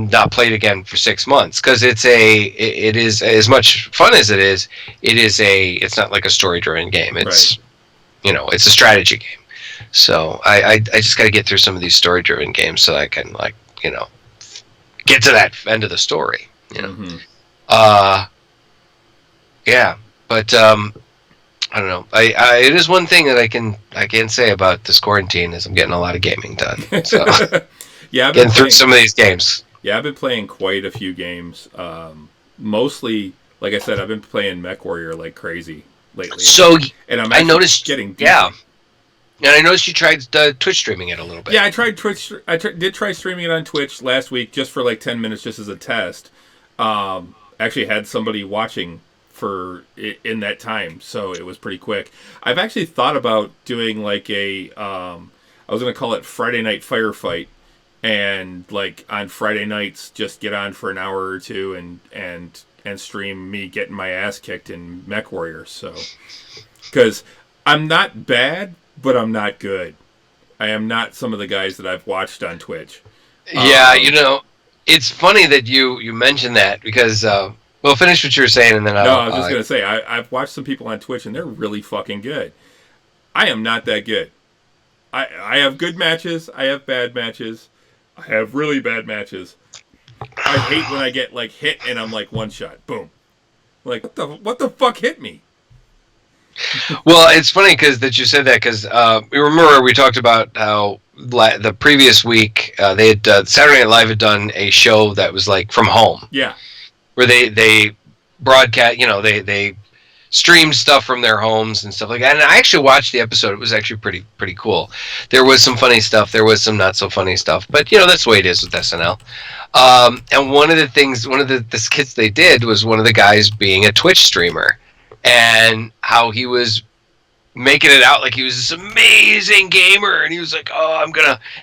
not play it again for 6 months because it is as much fun as it is. It's not like a story driven game. It's it's a strategy game. So I just got to get through some of these story-driven games so I can get to that end of the story. But I don't know. It is one thing that I can say about this quarantine is I'm getting a lot of gaming done. So yeah, I've been getting through some of these games. Yeah, I've been playing quite a few games. Mostly, like I said, I've been playing MechWarrior like crazy lately. So I noticed getting decent. Yeah. And I noticed you tried Twitch streaming it a little bit. Yeah, I tried Twitch. Did try streaming it on Twitch last week just for like 10 minutes just as a test. Actually had somebody watching for it in that time, so it was pretty quick. I've actually thought about doing like I was going to call it Friday Night Firefight, and like on Friday nights just get on for an hour or two and stream me getting my ass kicked in MechWarrior. So, because I'm not bad, but I'm not good. I am not some of the guys that I've watched on Twitch. Yeah, it's funny that you mentioned that because, finish what you were saying and then I was just going to say, I've watched some people on Twitch and they're really fucking good. I am not that good. I have good matches. I have bad matches. I have really bad matches. I hate when I get like hit and I'm like one shot. Boom. Like, what the fuck hit me? Well, it's funny that you said that because remember we talked about how the previous week they had Saturday Night Live had done a show that was like from home. Yeah. Where they broadcast, they streamed stuff from their homes and stuff like that. And I actually watched the episode. It was actually pretty cool. There was some funny stuff. There was some not so funny stuff. But that's the way it is with SNL. And one of the skits they did was one of the guys being a Twitch streamer, and how he was making it out like he was this amazing gamer, and he was like, and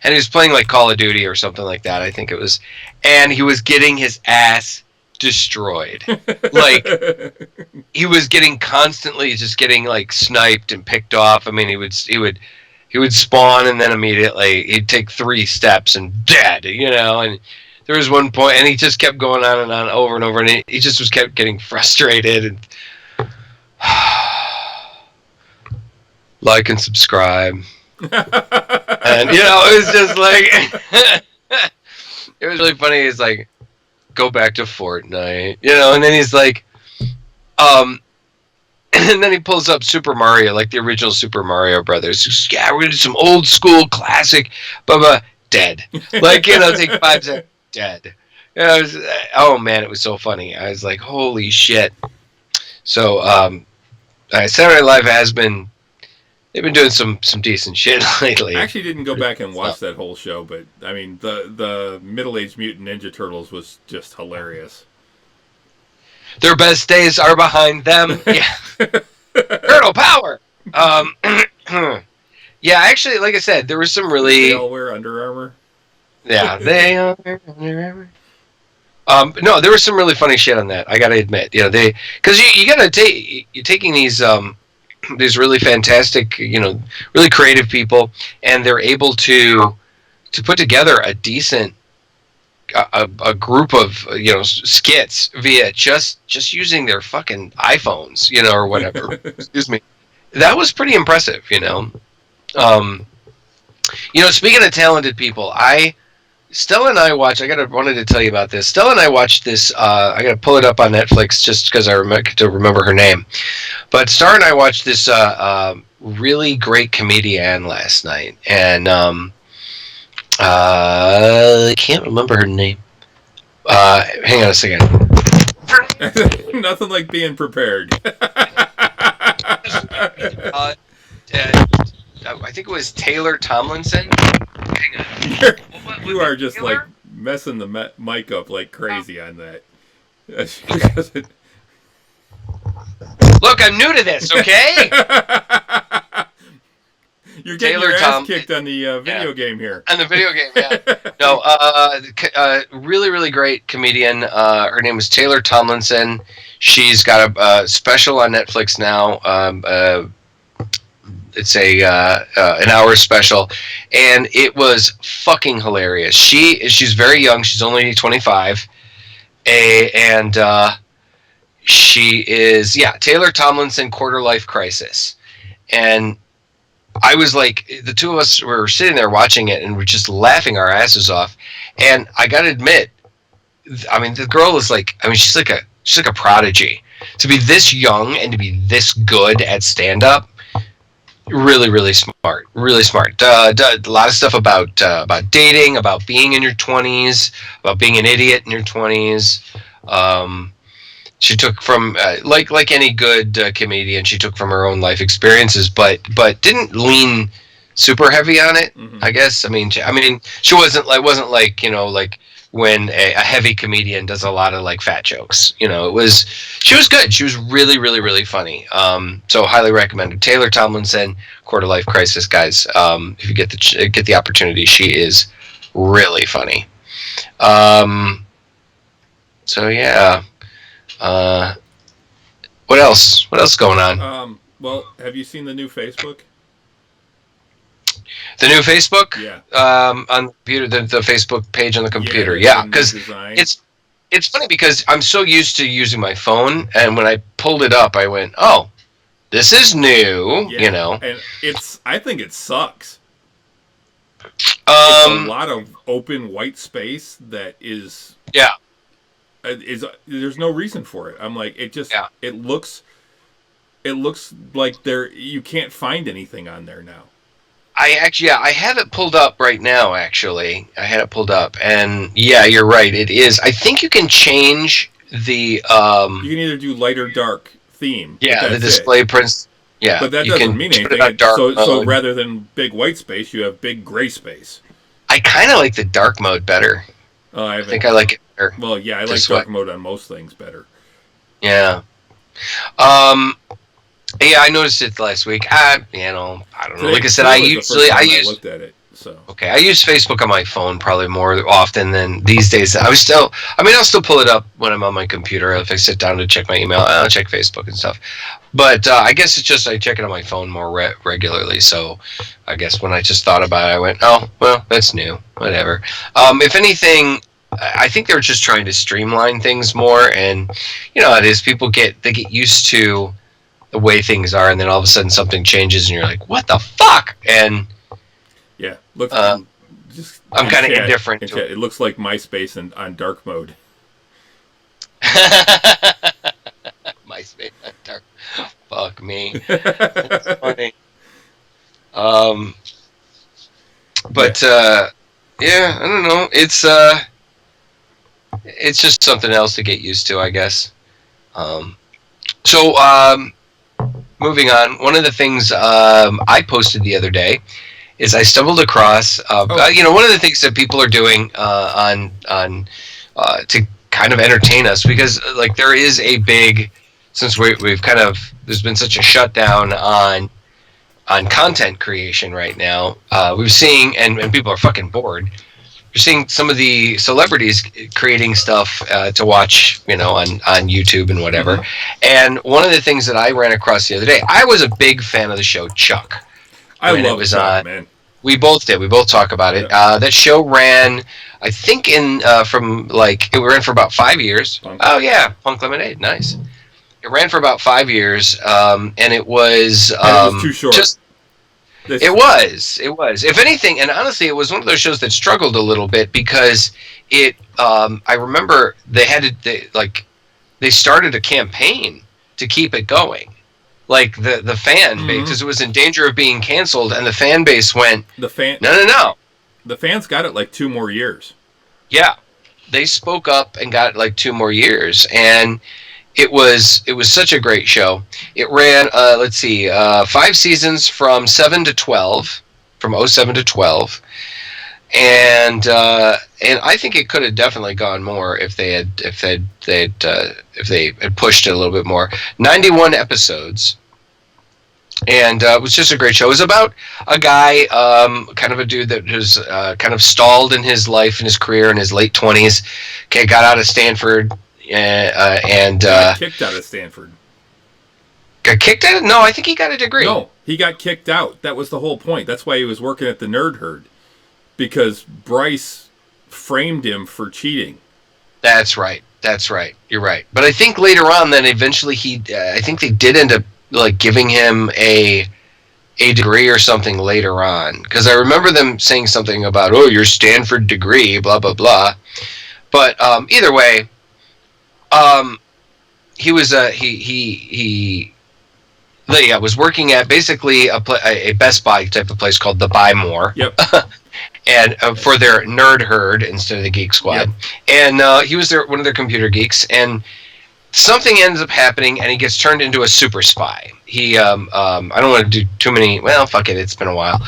he was playing like Call of Duty or something like that, I think it was, and he was getting his ass destroyed. Like, he was constantly like sniped and picked off. I mean, he would spawn, and then immediately he'd take 3 steps and dead, and there was one point, and he just kept going on and on over and over, and he just kept getting frustrated, and like and subscribe. And it was just like it was really funny. He's like, go back to Fortnite, and then he's like, and then he pulls up Super Mario, like the original Super Mario Brothers. He's, yeah, we're gonna do some old school classic, blah, dead. Like, take 5 seconds, dead. Oh man, it was so funny. I was like, holy shit. So, Saturday Night Live they've been doing some decent shit lately. I actually didn't go back and watch that whole show, but I mean, the Middle-Aged Mutant Ninja Turtles was just hilarious. Their best days are behind them. Yeah. Turtle power. Yeah, actually, like I said, there was some really. They all wear Under Armour. Yeah, they all wear Under Armour. No, there was some really funny shit on that. I gotta admit, because you gotta you're taking these really fantastic, really creative people, and they're able to put together a decent a group of skits via just using their fucking iPhones, or whatever. Excuse me. That was pretty impressive, Speaking of talented people, Stella and I watched. Wanted to tell you about this. Stella and I watched this. I gotta pull it up on Netflix just because I remember her name. But Star and I watched this really great comedian last night, and I can't remember her name. Hang on a second. Nothing like being prepared. I think it was Taylor Tomlinson. Hang on. You are just like messing the mic up like crazy on that. Look, I'm new to this, okay? You're getting your ass kicked on the video game here. On the video game, yeah. No, really, really great comedian. Her name is Taylor Tomlinson. She's got a special on Netflix now. It's an hour special, and it was fucking hilarious. She's very young. She's only 25, and she is Taylor Tomlinson, Quarter Life Crisis, and I was like, the two of us were sitting there watching it, and we're just laughing our asses off. And I gotta admit, I mean, the girl is like, she's like a prodigy. To be this young and to be this good at stand-up. Really, really smart. Really smart. A lot of stuff about dating, about being in your 20s, about being an idiot in your 20s. She took from like any good comedian, she took from her own life experiences, but didn't lean super heavy on it. Mm-hmm. I guess. I mean, she wasn't like like when a heavy comedian does a lot of like fat jokes. She was good. She was really, really, really funny. So highly recommended. Taylor Tomlinson, Quarter Life Crisis, guys. If you get the opportunity, she is really funny. So yeah. What else? What else is going on? Well, have you seen the new Facebook? The new Facebook? Yeah. On the computer, the Facebook page on the computer. Yeah, because it's funny because I'm so used to using my phone, and when I pulled it up, I went, "Oh, this is new." Yeah. And I think it sucks. It's a lot of open white space that is. Yeah. There's no reason for it. I'm like, it looks it looks like you can't find anything on there now. I have it pulled up right now. Actually, I had it pulled up, and yeah, you're right. It is. I think you can change the. You can either do light or dark theme. Yeah, the display prints. Yeah, but that you doesn't can mean turn it anything. on dark So mode. rather than big white space, you have big gray space. I kind of like the dark mode better. I think I like it better. Well, yeah, I like dark mode on most things better. Yeah. Yeah, I noticed it last week. I don't know. Like I said, I looked at it. So okay, I use Facebook on my phone probably more often than these days. I'll still pull it up when I'm on my computer. If I sit down to check my email, I'll check Facebook and stuff. But I guess it's just I check it on my phone more regularly. So I guess when I just thought about it, I went, oh, well, that's new. Whatever. If anything, I think they're just trying to streamline things more. And, you know, it is people get used to the way things are. And then all of a sudden something changes and you're like, what the fuck? And yeah, look, I'm kind of indifferent to it. It looks like MySpace on dark mode. MySpace on dark. Fuck me. That's funny. But yeah, I don't know. It's just something else to get used to, I guess. Moving on. One of the things I posted the other day is I stumbled across, one of the things that people are doing on to kind of entertain us, because like there is a big, since we've kind of, there's been such a shutdown on content creation right now. We're seeing, and people are fucking bored. You're seeing some of the celebrities creating stuff to watch, on YouTube and whatever. Mm-hmm. And one of the things that I ran across the other day, I was a big fan of the show Chuck. I love it, man. We both did. We both talk about it. Yeah. That show ran, I think, it ran for about 5 years. Punk. Oh yeah, Punk Lemonade, nice. It ran for about 5 years, and it was too short. It was. If anything, and honestly, it was one of those shows that struggled a little bit because it. I remember they started a campaign to keep it going. Like the fan base, because it was in danger of being canceled, and the fan base went, no. The fans got it like 2 more years. Yeah, they spoke up and got it like 2 more years, and it was such a great show. It ran, 5 seasons from 7 to 12, from 07 to 12, and I think it could have definitely gone more if they had pushed it a little bit more. 91 episodes, and it was just a great show. It was about a guy, kind of a dude that was kind of stalled in his life and his career in his late 20s. Okay, got out of Stanford. Got kicked out of Stanford. Got kicked out? No, I think he got a degree. No, he got kicked out. That was the whole point. That's why he was working at the Nerd Herd, because Bryce framed him for cheating. That's right. You're right. But I think later on, then eventually I think they did end up like giving him a degree or something later on, because I remember them saying something about, your Stanford degree, blah blah blah. But either way. He was was working at basically a Best Buy type of place called the Buy More. Yep. And for their Nerd Herd instead of the Geek Squad. Yep. And he was one of their computer geeks, and something ends up happening, and he gets turned into a super spy. He I don't want to do too many. Well, fuck it, it's been a while.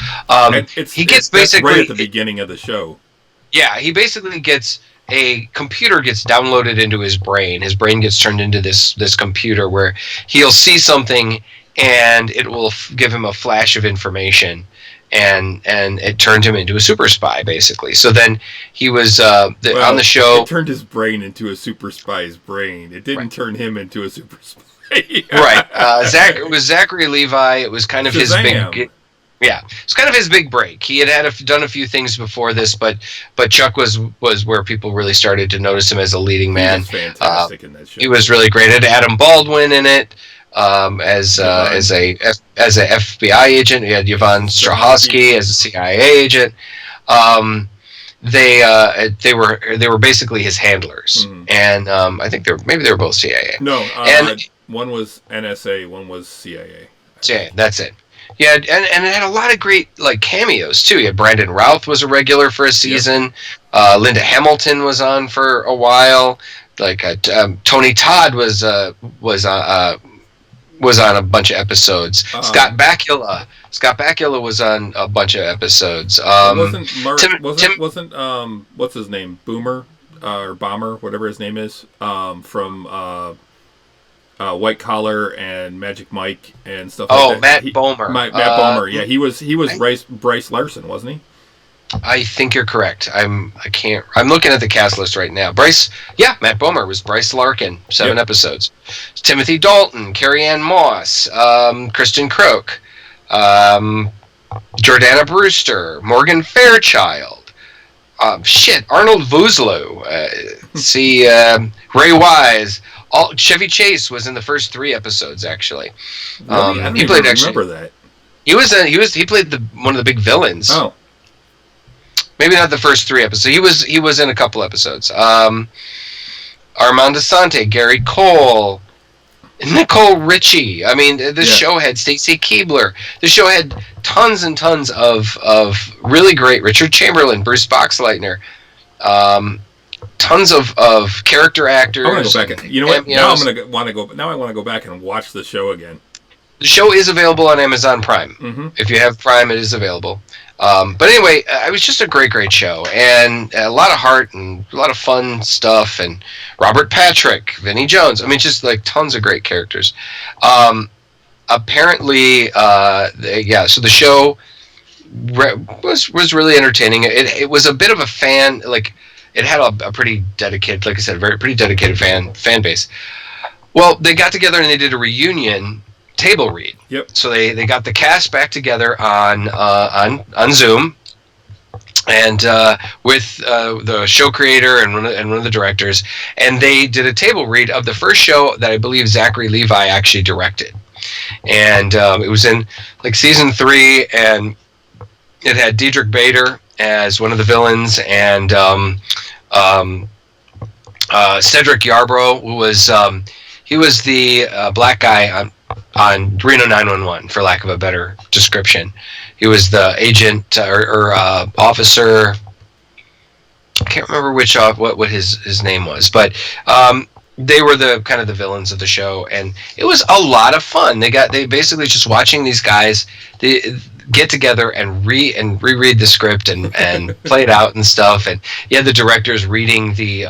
He gets basically right at the beginning of the show. Yeah, he basically gets. A computer gets downloaded into his brain. His brain gets turned into this computer where he'll see something and it will give him a flash of information, and it turned him into a super spy basically. So then he was on the show. It turned his brain into a super spy's brain. It didn't turn him into a super spy. Right. It was Zachary Levi. It was kind of his big. Yeah, it's kind of his big break. He had done a few things before this, but Chuck was where people really started to notice him as a leading man. He was fantastic in that show. He was really great. It had Adam Baldwin in it as a FBI agent. He had Yvonne Strahovski as a CIA agent. They were basically his handlers, and I think they were both CIA. No, One was NSA, one was CIA. Yeah, that's it. Yeah, and it had a lot of great like cameos too. You had Brandon Routh was a regular for a season. Yep. Linda Hamilton was on for a while. Like Tony Todd was on a bunch of episodes. Scott Bakula was on a bunch of episodes. Wasn't what's his name, Boomer or Bomber, whatever his name is, from White Collar and Magic Mike and stuff like that. Matt Bomer. Matt Bomer. Yeah, he was Bryce Larson, wasn't he? I think you're correct. I'm looking at the cast list right now. Matt Bomer was Bryce Larkin, 7 episodes. Timothy Dalton, Carrie Ann Moss, Kristen Croak, Jordana Brewster, Morgan Fairchild, Arnold Vosloo, Ray Wise. Chevy Chase was in the first 3 episodes actually. Really? I don't even remember that. He played one of the big villains. Oh. Maybe not the first 3 episodes. He was in a couple episodes. Armand Asante, Gary Cole, Nicole Richie. I mean, this show had Stacy Keibler. The show had tons and tons of really great Richard Chamberlain, Bruce Boxleitner, tons of character actors. I want to go back. You know what? Now I want to go back and watch the show again. The show is available on Amazon Prime. Mm-hmm. If you have Prime, it is available. But anyway, it was just a great show, and a lot of heart and a lot of fun stuff. And Robert Patrick, Vinnie Jones. I mean, just like tons of great characters. Apparently, so the show was really entertaining. It was a bit of a fan, like it had a pretty dedicated, like I said, pretty dedicated fan base. Well, they got together and they did a reunion table read. Yep. So they got the cast back together on Zoom, and with the show creator and one of the directors, and they did a table read of the first show that I believe Zachary Levi actually directed, and it was in like season 3, and it had Diedrich Bader as one of the villains, and Cedric Yarbrough, who was he was the black guy on Reno 911, for lack of a better description. He was the agent or officer. I can't remember what his name was, but they were the kind of the villains of the show, and it was a lot of fun. They basically just watching these guys get together and reread the script and play it out and stuff, and the directors reading the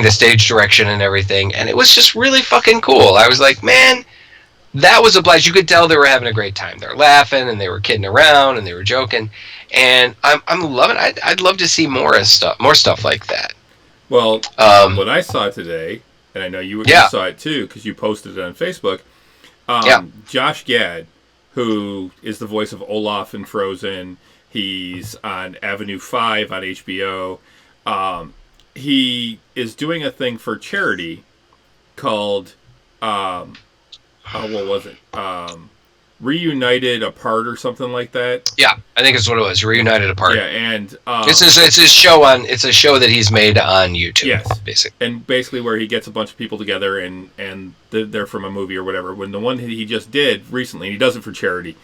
stage direction and everything, and it was just really fucking cool. I was like, man, that was a blast. You could tell they were having a great time. They're laughing and they were kidding around and they were joking, and I'm loving it. I'd love to see more stuff like that. Well, what I saw today, and I know you saw it too because you posted it on Facebook. Josh Gad, who is the voice of Olaf in Frozen, he's on Avenue 5 on HBO. He is doing a thing for charity called, what was it? Reunited Apart or something like that. Yeah, I think it's what it was. Reunited Apart. Yeah, and it's his show on. It's a show that he's made on YouTube. Yes, basically. And basically where he gets a bunch of people together and they're from a movie or whatever. When the one he just did recently, and he does it for charity.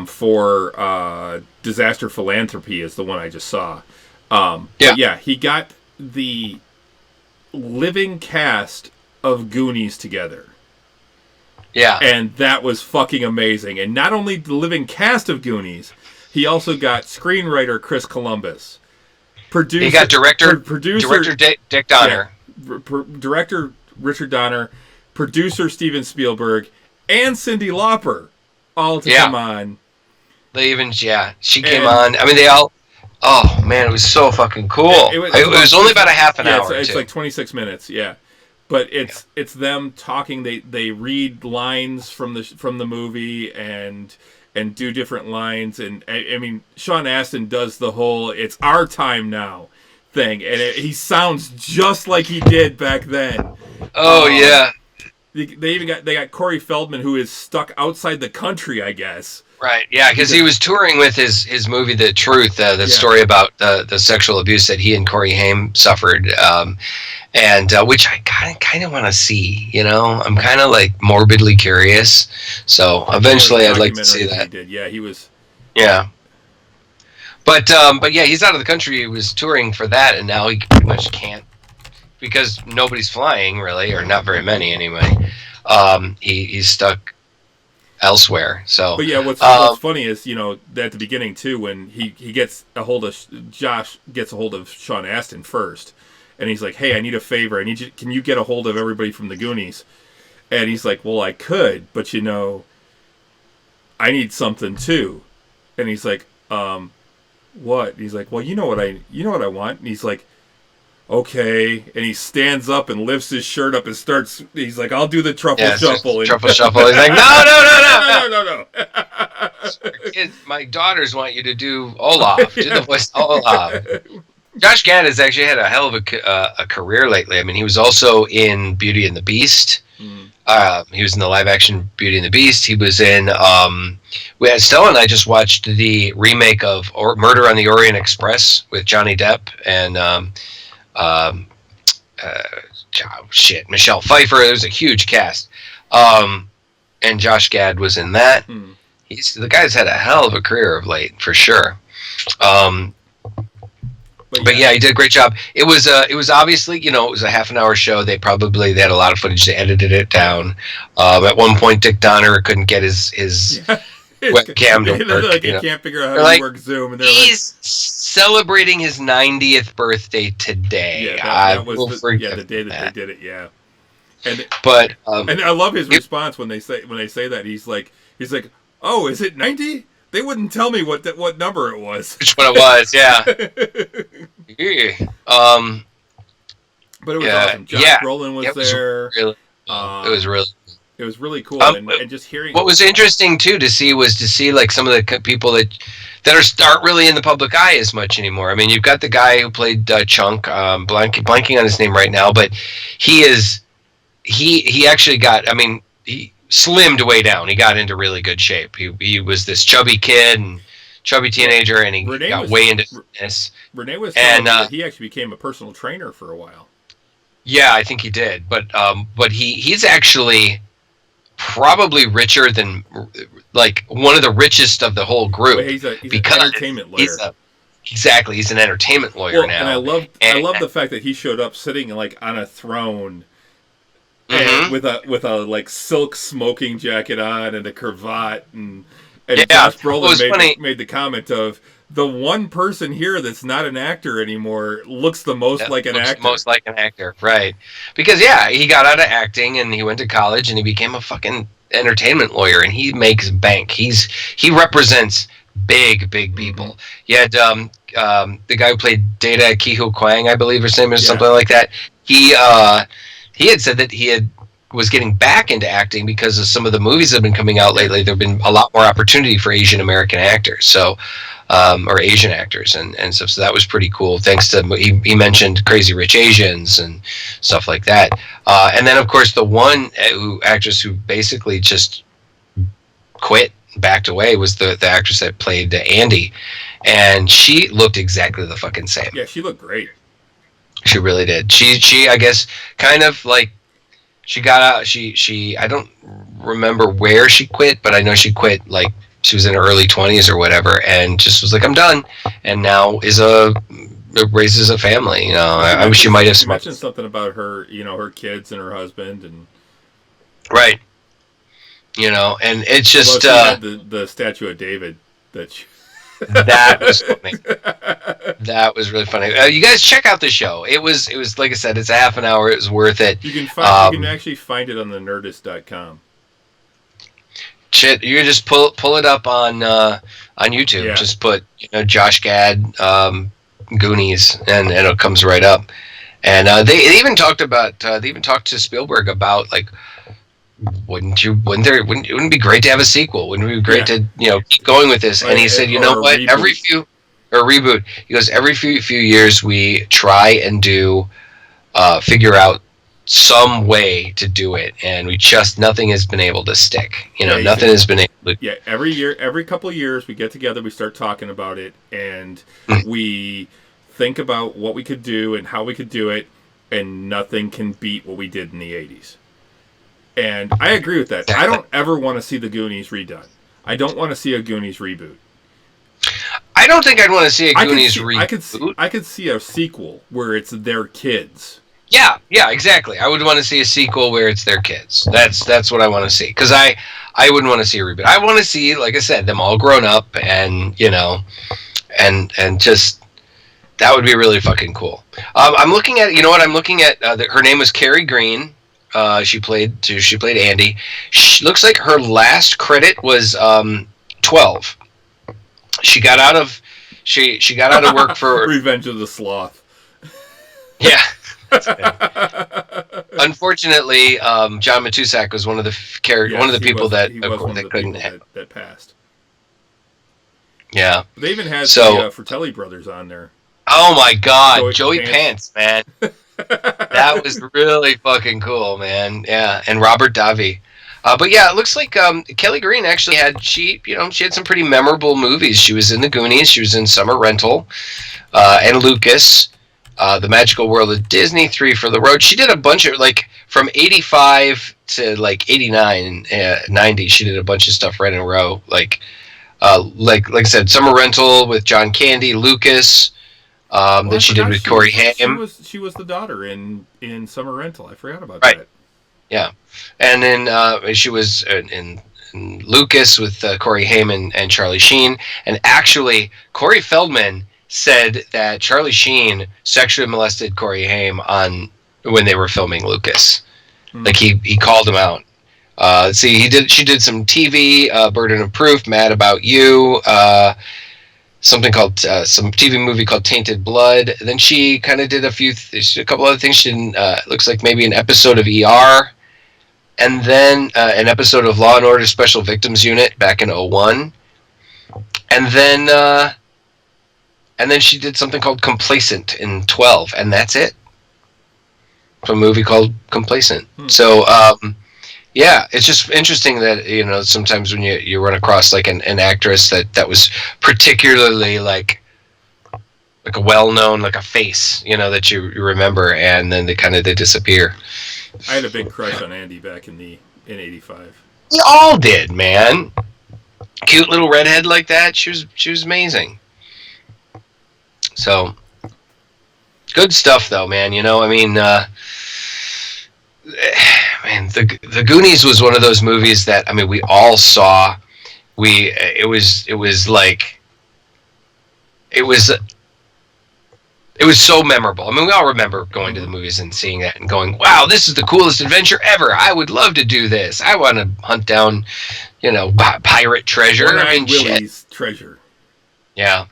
For Disaster Philanthropy is the one I just saw. He got the living cast of Goonies together. Yeah. And that was fucking amazing. And not only the living cast of Goonies, he also got screenwriter Chris Columbus. He got director Dick Donner. Yeah, director Richard Donner, producer Steven Spielberg, and Cyndi Lauper all to come on. They even, she came on. I mean, they all... Oh, man, it was so fucking cool. It was only about a half an hour. It's like 26 minutes, But it's them talking. They read lines from the movie and do different lines. And, I mean, Sean Astin does the whole "it's our time now" thing. And he sounds just like he did back then. Oh, yeah. They got Corey Feldman, who is stuck outside the country, I guess. Right, yeah, because he was touring with his movie The Truth, the story about the sexual abuse that he and Corey Haim suffered, and which I kind of want to see. I'm kind of like morbidly curious, so eventually I'd like to see that. He did, yeah, he was. Yeah, but yeah, he's out of the country. He was touring for that, and now he pretty much can't because nobody's flying really, or not very many anyway. He's stuck elsewhere. So, but yeah, what's funny is at the beginning too, when he gets a hold of Josh gets a hold of Sean Astin first, and he's like, "Hey, I need a favor. Can you get a hold of everybody from the Goonies?" And he's like, "Well, I could, but I need something too." And he's like, "What?" And he's like, "Well, you know what I want." And he's like, "Okay," and he stands up and lifts his shirt up and starts. He's like, "I'll do the truffle shuffle." And truffle shuffle. He's like, "No. My daughters want you to do Olaf. Do the voice of Olaf." Josh Gad has actually had a hell of a career lately. I mean, he was also in Beauty and the Beast. He was in the live action Beauty and the Beast. He was in. Stella and I just watched the remake of Murder on the Orient Express with Johnny Depp and. Michelle Pfeiffer. It was a huge cast, and Josh Gad was in that. The guy's had a hell of a career of late, for sure. But yeah, he did a great job. It was obviously, it was a half an hour show. They had a lot of footage. They edited it down. At one point, Dick Donner couldn't get his webcam to work. He can't figure out how to work Zoom. And he's celebrating his 90th birthday today. Yeah, that was the day that they did it. Yeah, and I love his response when they say that. He's like, "Oh, is it 90? They wouldn't tell me what number it was." Which one it was? Yeah. But it was awesome. Josh Brolin was there. It was really. It was really cool, and just hearing. What was interesting too to see like some of the people that aren't really in the public eye as much anymore. I mean, you've got the guy who played Chunk, blanking on his name right now, but he actually got. I mean, he slimmed way down. He got into really good shape. He was this chubby kid and chubby teenager, and he got way into fitness. Renee was telling me that he actually became a personal trainer for a while. Yeah, I think he did, but he's actually probably richer than like one of the richest of the whole group. He's an entertainment lawyer. Exactly, he's an entertainment lawyer now. And I love the fact that he showed up sitting like on a throne, and with a like silk smoking jacket on and a cravat, and Josh Brolin made the comment of, the one person here that's not an actor anymore looks the most like an actor. Most like an actor, right? Because he got out of acting and he went to college and he became a fucking entertainment lawyer, and he makes bank. He represents big people. You had the guy who played Data Kiho Kwang, I believe, or something like that. He had said that was getting back into acting because of some of the movies that have been coming out lately. There've been a lot more opportunity for Asian American actors, or Asian actors and stuff. So that was pretty cool. Thanks to he mentioned Crazy Rich Asians and stuff like that. And then of course the one actress who basically just quit, backed away, was the actress that played Andy, and she looked exactly the fucking same. Yeah, she looked great. She really did. She I guess kind of like. She got out. She. I don't remember where she quit, but I know she quit. Like she was in her early 20s or whatever, and just was like, "I'm done." And now raises a family. I wish she might have. She mentioned something about her, her kids and her husband, and right. And it's just she had the statue of David that. That was funny. That was really funny. You guys check out the show. It was like I said, it's a half an hour. It was worth it. You can actually find it on the Nerdist.com. You can just pull it up on YouTube. Yeah. Just put Josh Gad Goonies, and it comes right up. And they even talked to Spielberg about like. Wouldn't it be great to have a sequel? Wouldn't it be great to keep going with this? And he said, you know what? Reboot. He goes, every few years we try and figure out some way to do it, and nothing has been able to stick. Nothing has been able to. Yeah, every couple of years, we get together, we start talking about it, and we think about what we could do and how we could do it, and nothing can beat what we did in the 80s. And I agree with that. I don't ever want to see the Goonies redone. I don't want to see a Goonies reboot. I don't think I'd want to see a Goonies reboot. I could see a sequel where it's their kids. Yeah, exactly. I would want to see a sequel where it's their kids. That's what I want to see. Because I wouldn't want to see a reboot. I want to see, like I said, them all grown up, and and just that would be really fucking cool. I'm looking at, I'm looking at. Her name was Carrie Green. She played Andy. Looks like her last credit was 12. She got out of work for Revenge of the Sloth. Yeah. Unfortunately, John Matusak was one of the people that passed. Yeah. They even had the Fratelli brothers on there. Oh my God, Joey Pants, man. That was really fucking cool, man. Yeah, and Robert Davi. But yeah, it looks like Kelly Green actually had she had some pretty memorable movies. She was in the Goonies, she was in Summer Rental, and Lucas, The Magical World of Disney, 3 for the Road. She did a bunch of, like, from 85 to like 89, 90. She did a bunch of stuff right in a row. Like I said, Summer Rental with John Candy, Lucas. That she did with Corey Haim. She was the daughter in Summer Rental. I forgot about that. Yeah, and then she was in Lucas with Corey Haim and Charlie Sheen. And actually, Corey Feldman said that Charlie Sheen sexually molested Corey Haim when they were filming Lucas. Like he called him out. She did some TV, Burden of Proof, Mad About You. Something called some TV movie called Tainted Blood. Then she kind of did a couple other things. She did, looks like maybe an episode of ER, and then an episode of Law and Order Special Victims Unit back in 2001, and then she did something called Complacent in 2012, and that's it. From a movie called Complacent. So. Yeah, it's just interesting that, sometimes when you run across like an actress that was particularly like a well-known, like a face, that you remember, and then they disappear. I had a big crush on Andy back in 85. We all did, man. Cute little redhead like that. She was amazing. So good stuff though, man. Man, the Goonies was one of those movies that we all saw. It was so memorable. We all remember going to the movies and seeing that and going, "Wow, this is the coolest adventure ever! I would love to do this. I want to hunt down, pirate treasure." Willie's treasure. Yeah,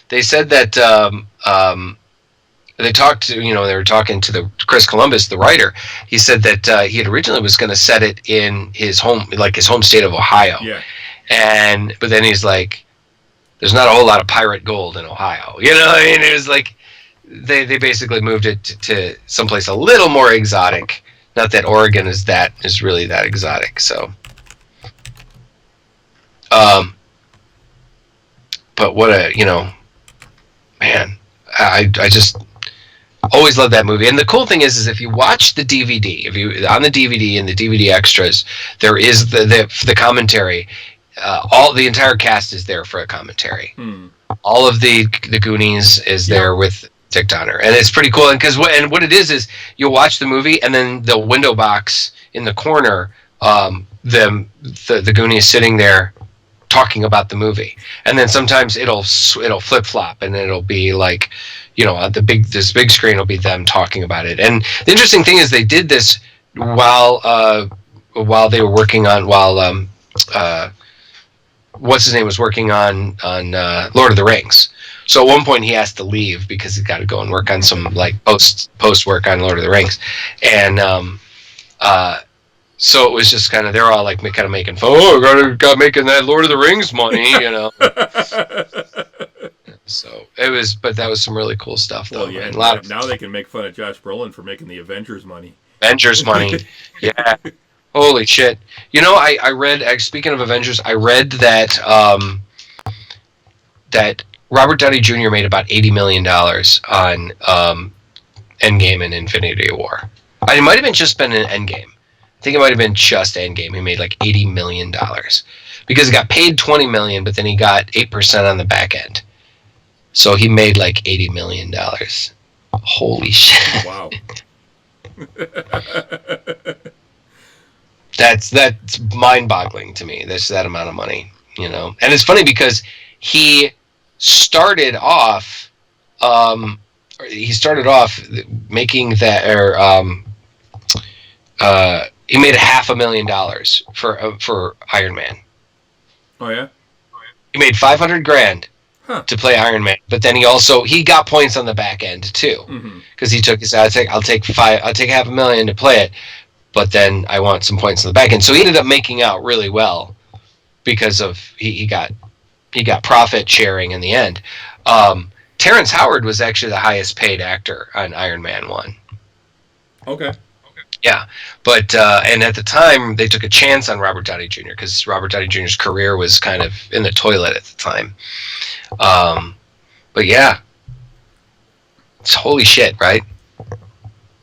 they said that. They were talking to Chris Columbus, the writer. He said that he had originally was going to set it in his home state of Ohio. Yeah. But then he's like, there's not a whole lot of pirate gold in Ohio. It was like, they basically moved it to someplace a little more exotic. Not that Oregon is really that exotic. So, but what man, I just always loved that movie. And the cool thing is if you watch the DVD, on the DVD and the DVD extras, there is the commentary. The entire cast is there for a commentary. All of the Goonies is there with Dick Donner, and it's pretty cool. And what it is you'll watch the movie, and then the window box in the corner, the Goonies sitting there talking about the movie, and then sometimes it'll flip flop, and it'll be like, on this big screen will be them talking about it. And the interesting thing is they did this while they were working on what's his name was working on Lord of the Rings. So at one point he has to leave because he's got to go and work on some like post work on Lord of the Rings, and so it was just they're all like kind of making fun. Oh, got making that Lord of the Rings money, So it was, but that was some really cool stuff, though. Well, yeah. A lot of now they can make fun of Josh Brolin for making the Avengers money. Avengers money. Yeah. Holy shit. You know, I read, speaking of Avengers, I read that that Robert Downey Jr. made about $80 million on Endgame and Infinity War. It might have been just been an Endgame. I think it might have been just Endgame. He made like $80 million because he got paid $20 million, but then he got 8% on the back end. So he made like $80 million. Holy shit. Wow. That's mind-boggling to me. That's that amount of money, you know. And it's funny because he started off making that, or he made $500,000 for Iron Man. Oh yeah. He made $500,000 Huh. to play Iron Man, but then he got points on the back end too, because he took his. I'll take $500,000 to play it, but then I want some points on the back end. So he ended up making out really well because of he got profit sharing in the end. Terrence Howard was actually the highest paid actor on Iron Man 1. Okay. Yeah, but and at the time they took a chance on Robert Downey Jr. because Robert Downey Jr.'s career was kind of in the toilet at the time. But yeah, it's holy shit, right?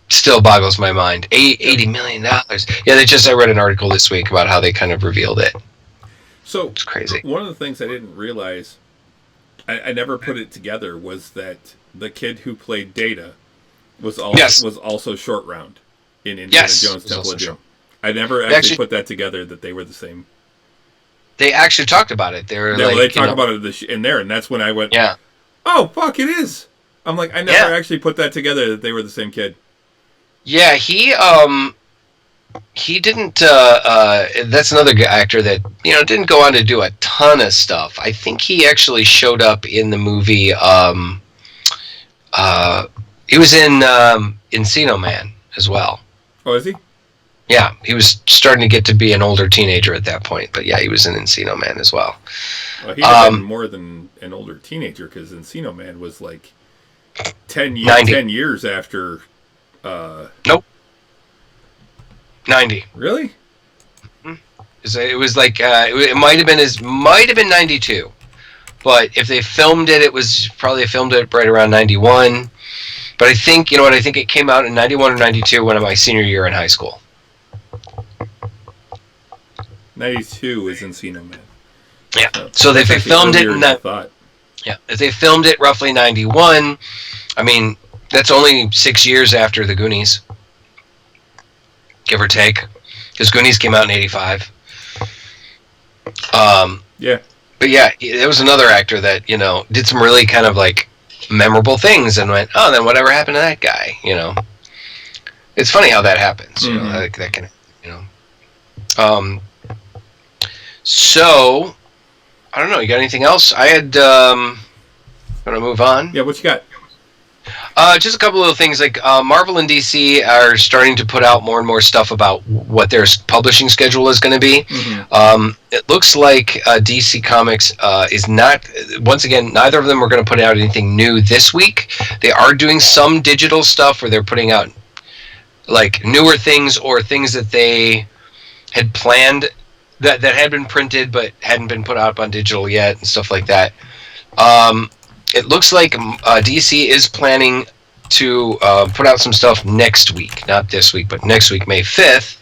Still boggles my mind. $80 million. Yeah, I read an article this week about how they kind of revealed it. So It's crazy. One of the things I didn't realize, I never put it together, was that the kid who played Data was also Short Round in Indiana Jones Temple of Doom. I never actually put that together, that they were the same. They actually talked about it. They were they talk about it in there, and that's when I went, yeah. Oh, fuck, it is. I'm like, I never actually put that together, that they were the same kid. Yeah, he didn't. That's another actor that didn't go on to do a ton of stuff. I think he actually showed up in the movie. He was in Encino Man as well. Oh, is he? Yeah, he was starting to get to be an older teenager at that point. But yeah, he was in Encino Man as well. Well, he had been more than an older teenager, because Encino Man was like 10 years after. Nope. 90. Really? It was like it might have been 92, but if they filmed it, they filmed it right around 91. But I think I think it came out in 91 or 92, one of my senior year in high school. 92 is Encino Man. Yeah. So if they filmed it in that, if they filmed it roughly 91, I mean that's only 6 years after the Goonies, give or take, because Goonies came out in 85. Yeah. But yeah, there was another actor that did some really kind of like memorable things, and went, oh, then whatever happened to that guy? It's funny how that happens. That can, So I don't know. You got anything else? I had. Gonna move on. Yeah. What you got? Just a couple of things, like Marvel and DC are starting to put out more and more stuff about what their publishing schedule is going to be. It looks like DC Comics is not, once again, neither of them are going to put out anything new this week. They are doing some digital stuff where they're putting out like newer things, or things that they had planned that had been printed but hadn't been put out on digital yet, and stuff like that. It looks like DC is planning to put out some stuff next week. Not this week, but next week, May 5th.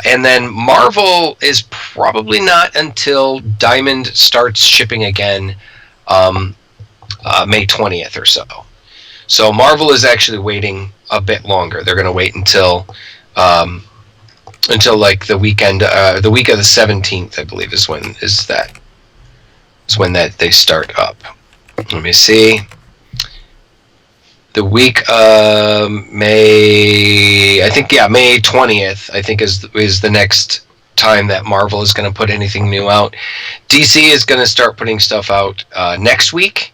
And then Marvel is probably not until Diamond starts shipping again May 20th or so. So Marvel is actually waiting a bit longer. They're going to wait until like the weekend, the week of the 17th, I believe, is when they start up. Let me see. The week of May 20th, I think is the next time that Marvel is going to put anything new out. DC is going to start putting stuff out next week,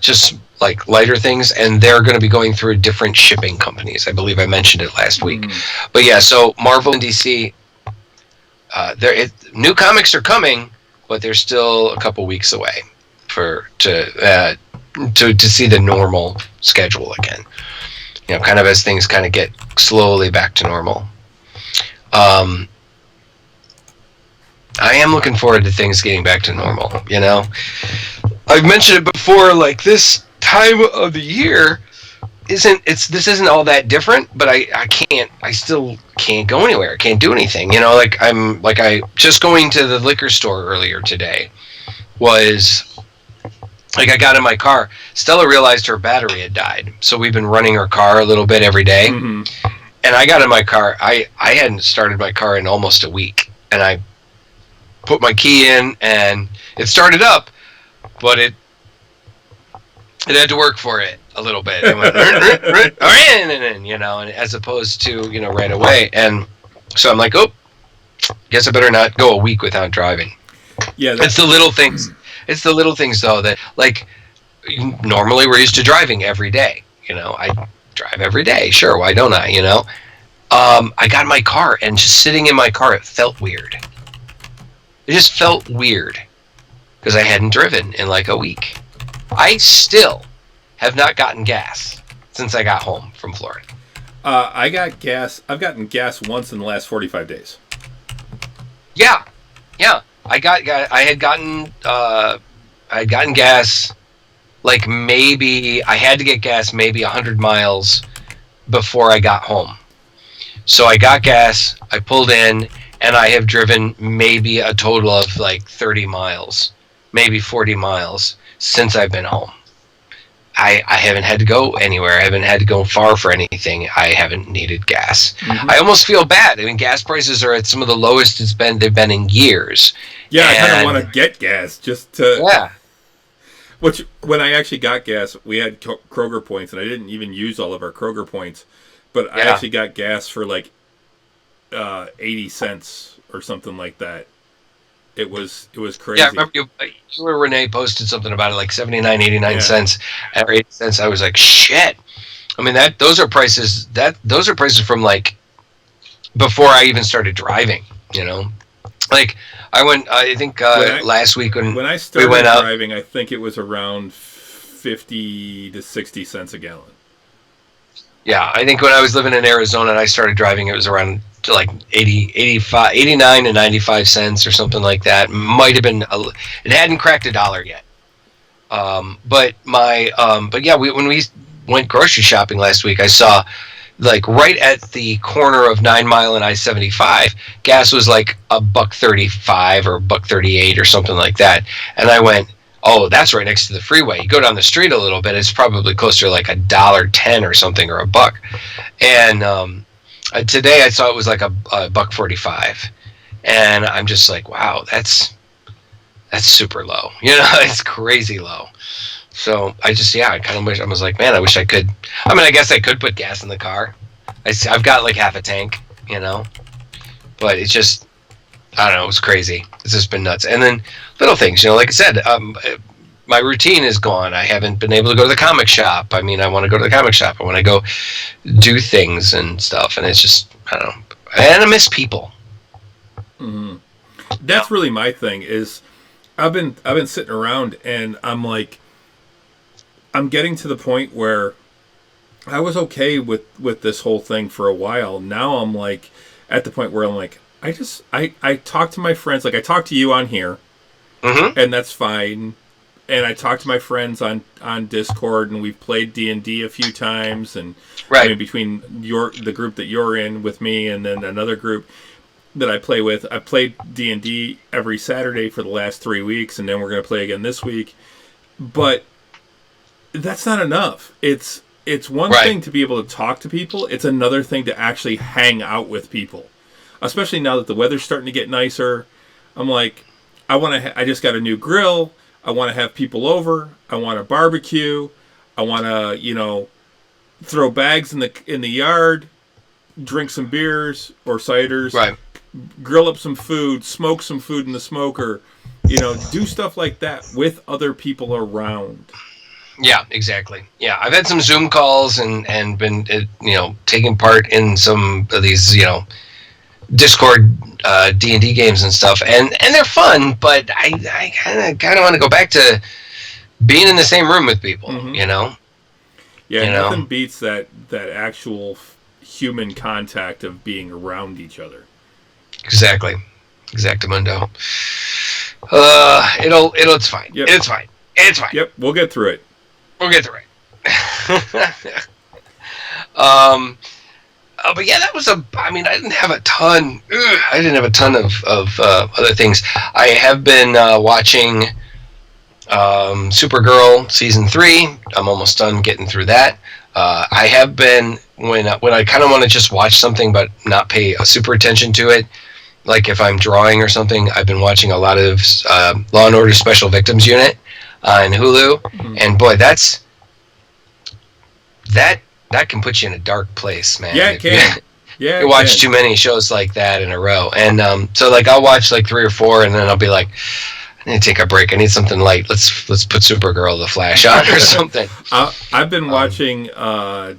just like lighter things, and they're going to be going through different shipping companies. I believe I mentioned it last week. But yeah, so Marvel and DC, new comics are coming, but they're still a couple weeks away to see the normal schedule again. kind of as things kind of get slowly back to normal. I am looking forward to things getting back to normal. I've mentioned it before. Like, this time of the year this isn't all that different, but I still can't go anywhere. I can't do anything. I just going to the liquor store earlier today was like, I got in my car. Stella realized her battery had died, so we've been running her car a little bit every day. Mm-hmm. And I got in my car. I hadn't started my car in almost a week, and I put my key in, and it started up, but it had to work for it a little bit. It went, and as opposed to, right away. And so I'm like, oh, guess I better not go a week without driving. Yeah, it's the little things. It's the little things, though, that, like, normally we're used to driving every day. I drive every day. Sure, why don't I, I got in my car, and just sitting in my car, it felt weird. It just felt weird because I hadn't driven in like a week. I still have not gotten gas since I got home from Florida. I got gas. I've gotten gas once in the last 45 days. Yeah. I had gotten gas. Like, maybe I had to get gas maybe 100 miles before I got home. So I got gas. I pulled in, and I have driven maybe a total of like 30 miles, maybe 40 miles since I've been home. I haven't had to go anywhere. I haven't had to go far for anything. I haven't needed gas. Mm-hmm. I almost feel bad. I mean, gas prices are at some of the lowest they've been in years. Yeah, I kind of want to get gas just to... Yeah. Which, when I actually got gas, we had Kroger points, and I didn't even use all of our Kroger points, but I actually got gas for like 80 cents or something like that. It was crazy. Yeah, I remember you or Renee posted something about it, like 79, 89 cents or 80 cents. I was like, shit. I mean, those are prices from like before I even started driving, Like, I think last week when I started we went out, driving, I think it was around 50 to 60 cents a gallon. Yeah, I think when I was living in Arizona and I started driving, it was around to like 89 to 95 cents or something like that. Might have been, it hadn't cracked $1 yet. But yeah, when we went grocery shopping last week, I saw, like, right at the corner of 9 Mile and I-75, gas was like $1.35 or $1.38 or something like that. And I went, oh, that's right next to the freeway. You go down the street a little bit, it's probably closer to like $1.10 or something, or $1. And today I saw it was like $1.45, and I'm just like, wow, that's super low. It's crazy low. So I kind of wish, I was like, man, I wish I could. I mean, I guess I could put gas in the car. I've got like half a tank, but it's just, I don't know, it was crazy. It's just been nuts. And then little things, like I said, my routine is gone. I haven't been able to go to the comic shop. I mean, I want to go to the comic shop. I want to go do things and stuff. And it's just, I don't know. And I miss people. Mm-hmm. That's really my thing is I've been sitting around, and I'm like, I'm getting to the point where I was okay with this whole thing for a while. Now I'm like at the point where I'm like, I talk to my friends, like I talk to you on here, mm-hmm. and that's fine. And I talk to my friends on Discord, and we've played D&D a few times, and right. I mean, between the group that you're in with me, and then another group that I play with, I played D&D every Saturday for the last 3 weeks, and then we're going to play again this week. But that's not enough. It's one right. thing to be able to talk to people. It's another thing to actually hang out with people. Especially now that the weather's starting to get nicer. I'm like, I just got a new grill. I want to have people over. I want to barbecue. I want to, throw bags in the yard, drink some beers or ciders, right. grill up some food, smoke some food in the smoker, do stuff like that with other people around. Yeah, exactly. Yeah, I've had some Zoom calls and been, taking part in some of these, Discord D&D games and stuff, and they're fun, but I kind of want to go back to being in the same room with people, mm-hmm. Yeah, you nothing know? beats that actual human contact of being around each other. Exactly. Exactamundo. It's fine. Yep. It's fine. It's fine. Yep, we'll get through it. We'll get through it. But yeah, that was I mean, I didn't have a ton. I didn't have a ton of other things. I have been watching Supergirl season 3. I'm almost done getting through that. I have been when I kind of want to just watch something but not pay super attention to it. Like if I'm drawing or something, I've been watching a lot of Law and Order Special Victims Unit on Hulu, and boy, that can put you in a dark place, man. Yeah, it can. You watch too many shows like that in a row, and so like I'll watch like 3 or 4, and then I'll be like, I need to take a break. I need something light. Let's put Supergirl, The Flash on or something. I've been watching the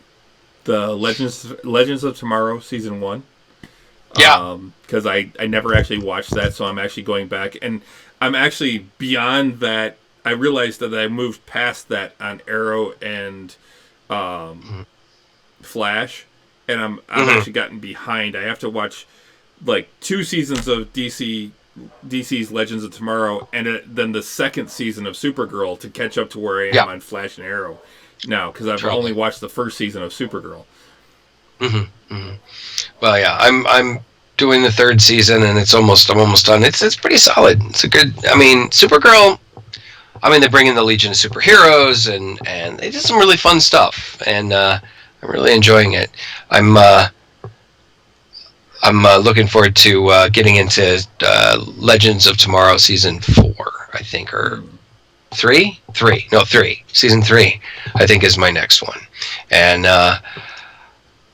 Legends of Tomorrow season 1. Yeah. Because I never actually watched that, so I'm actually going back, and I'm actually beyond that. I realized that I moved past that on Arrow and Flash, and I've actually gotten behind. I have to watch like 2 seasons of DC's Legends of Tomorrow, and then the second season of Supergirl to catch up to where I am on Flash and Arrow now, because I've only watched the first season of Supergirl. Well, yeah, I'm doing the 3rd season, and I'm almost done. It's pretty solid. It's a good. I mean, Supergirl. I mean, they bring in the Legion of Superheroes, and they did some really fun stuff, and I'm really enjoying it. I'm looking forward to getting into Legends of Tomorrow season 4, I think, or 3. Season 3, I think, is my next one, and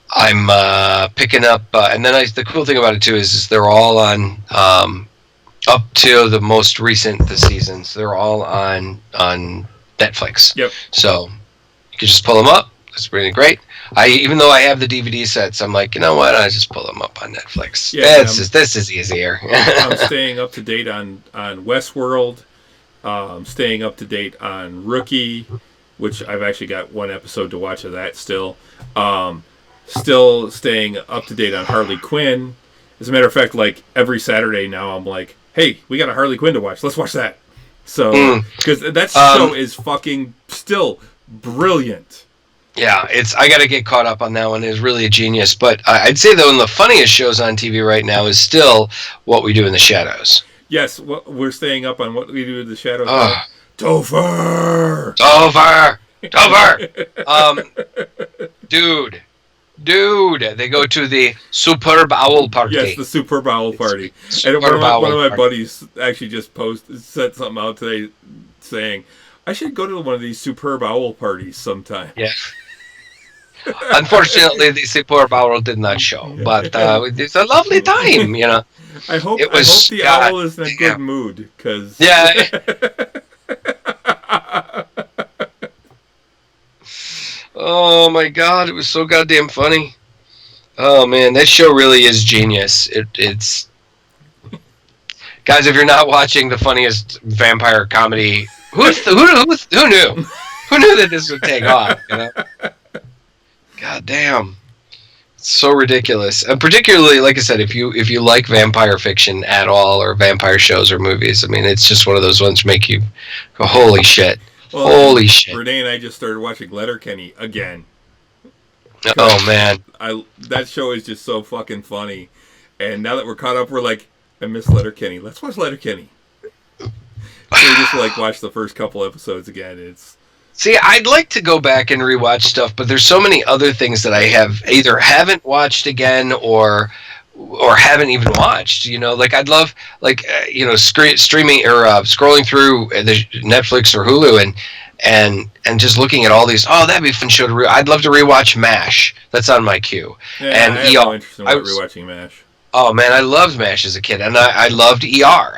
I'm picking up. And then the cool thing about it too is they're all on up to the most recent seasons. They're all on Netflix. Yep. So you can just pull them up. It's really great. Even though I have the DVD sets, I'm like, you know what? I just pull them up on Netflix. Yeah, this is easier. I'm staying up to date on Westworld. Staying up to date on Rookie, which I've actually got 1 episode to watch of that still. Still staying up to date on Harley Quinn. As a matter of fact, like every Saturday now, I'm like, hey, we got a Harley Quinn to watch. Let's watch that. So, because that show is fucking still brilliant. Yeah, I got to get caught up on that one. It's really a genius. But I'd say, though, one of the funniest shows on TV right now is still What We Do in the Shadows. Yes, we're staying up on What We Do in the Shadows. Topher! Dude, they go to the Superb Owl Party. Yes, the Superb Owl Party. And one of my buddies actually just said something out today saying, I should go to one of these Superb Owl parties sometime. Yeah. Unfortunately, the Superb Owl did not show, but it's a lovely time, you know. I hope the owl is in a good mood, because... Yeah. Oh my God, it was so goddamn funny. Oh man, that show really is genius. It's guys, if you're not watching the funniest vampire comedy, who knew? Who knew that this would take off? You know? God damn, it's so ridiculous. And particularly, like I said, if you like vampire fiction at all, or vampire shows or movies, I mean, it's just one of those ones that make you go, holy shit. Well, holy shit. Renee and I just started watching Letterkenny again. Oh, man. That show is just so fucking funny. And now that we're caught up, we're like, I miss Letterkenny. Let's watch Letterkenny. So we just watch the first couple episodes again. See, I'd like to go back and rewatch stuff, but there's so many other things that I haven't watched again or haven't even watched, you know, like I'd love, streaming or scrolling through the Netflix or Hulu and just looking at all these. Oh, that'd be a fun show to I'd love to rewatch MASH. That's on my queue. Yeah, and I have no interest in rewatching MASH. Oh man, I loved MASH as a kid, and I loved ER.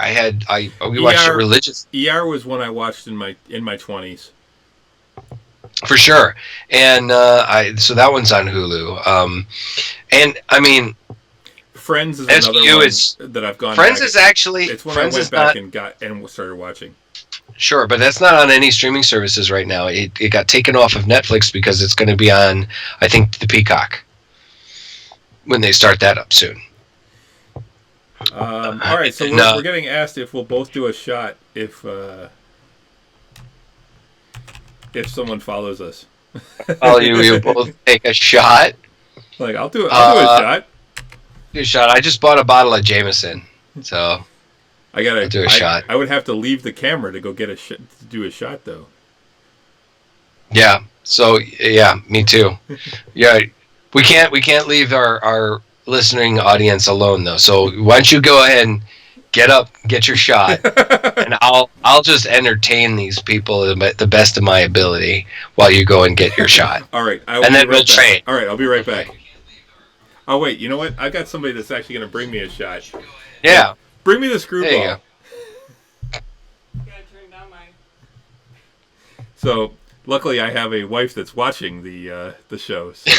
We watched it religiously. ER was one I watched in my 20s. For sure, and so that one's on Hulu. And I mean. Friends is another one that I've gone Friends back. Is actually... It's one Friends I went back and started watching. Sure, but that's not on any streaming services right now. It got taken off of Netflix because it's going to be on, I think, the Peacock when they start that up soon. All right, so we're getting asked if we'll both do a shot if someone follows us. You both take a shot. Like I'll do a shot. Do a shot. I just bought a bottle of Jameson, so I'll do a shot. I would have to leave the camera to go get to do a shot though. Yeah. So yeah, me too. Yeah, we can't leave our listening audience alone though. So why don't you go ahead and get up, get your shot, and I'll just entertain these people the best of my ability while you go and get your shot. All right, we'll trade. All right, I'll be right back. Oh wait, you know what? I got somebody that's actually going to bring me a shot. Yeah, bring me the screwball. There you go. Gotta turn down my. So luckily, I have a wife that's watching the show. So.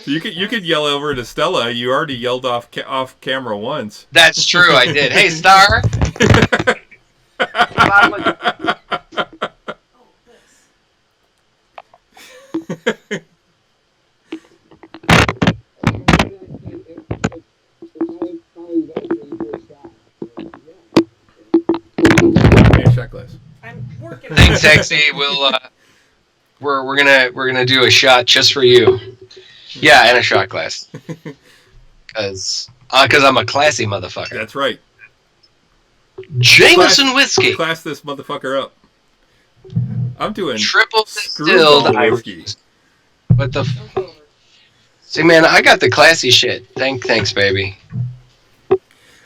So you could yell over to Stella. You already yelled off camera once. That's true. I did. Hey, Star. Shot glass. I'm working. Thanks, Sexy. We'll we're gonna do a shot just for you. Yeah, and a shot glass. Cause I'm a classy motherfucker. That's right. Jameson whiskey. Class this motherfucker up. I'm doing triple distilled whiskey. What the? See, man, I got the classy shit. Thanks, baby.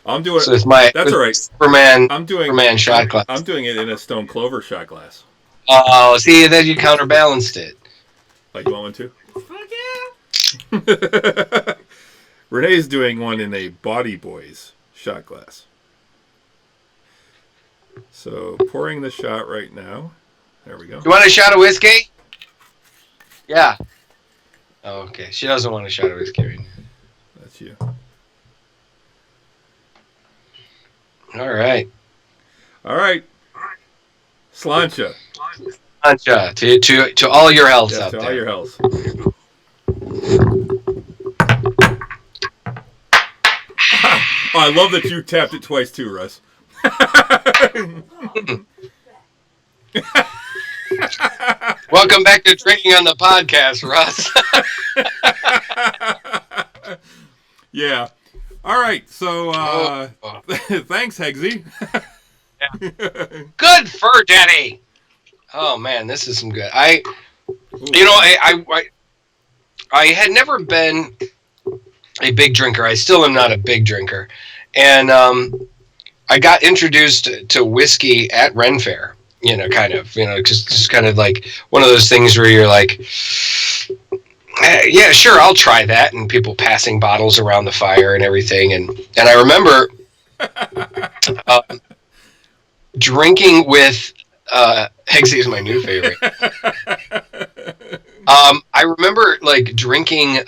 I'm doing. So it's that's all right. Superman. I'm doing Superman shot glass. I'm doing it in a Stone Clover shot glass. Oh, see, then you counterbalanced it. Like, you want one too? Fuck yeah! Renee's doing one in a Body Boys shot glass. So, pouring the shot right now. There we go. You want a shot of whiskey? Yeah. Oh, okay. She doesn't want a shot of whiskey right now. That's you. All right. All right. Slancha. Slancha. To all your healths out to there. all your healths. Oh, I love that you tapped it twice too, Russ. Welcome back to Drinking on the Podcast, Russ. Yeah. All right. So, thanks, Hegsy. Yeah. Good fur, Daddy. Oh man, this is some good. I had never been a big drinker. I still am not a big drinker, and I got introduced to whiskey at Ren Fair. Just kind of like one of those things where you're like, yeah, sure, I'll try that, and people passing bottles around the fire and everything, and I remember drinking with Hegsy is my new favorite. I remember like drinking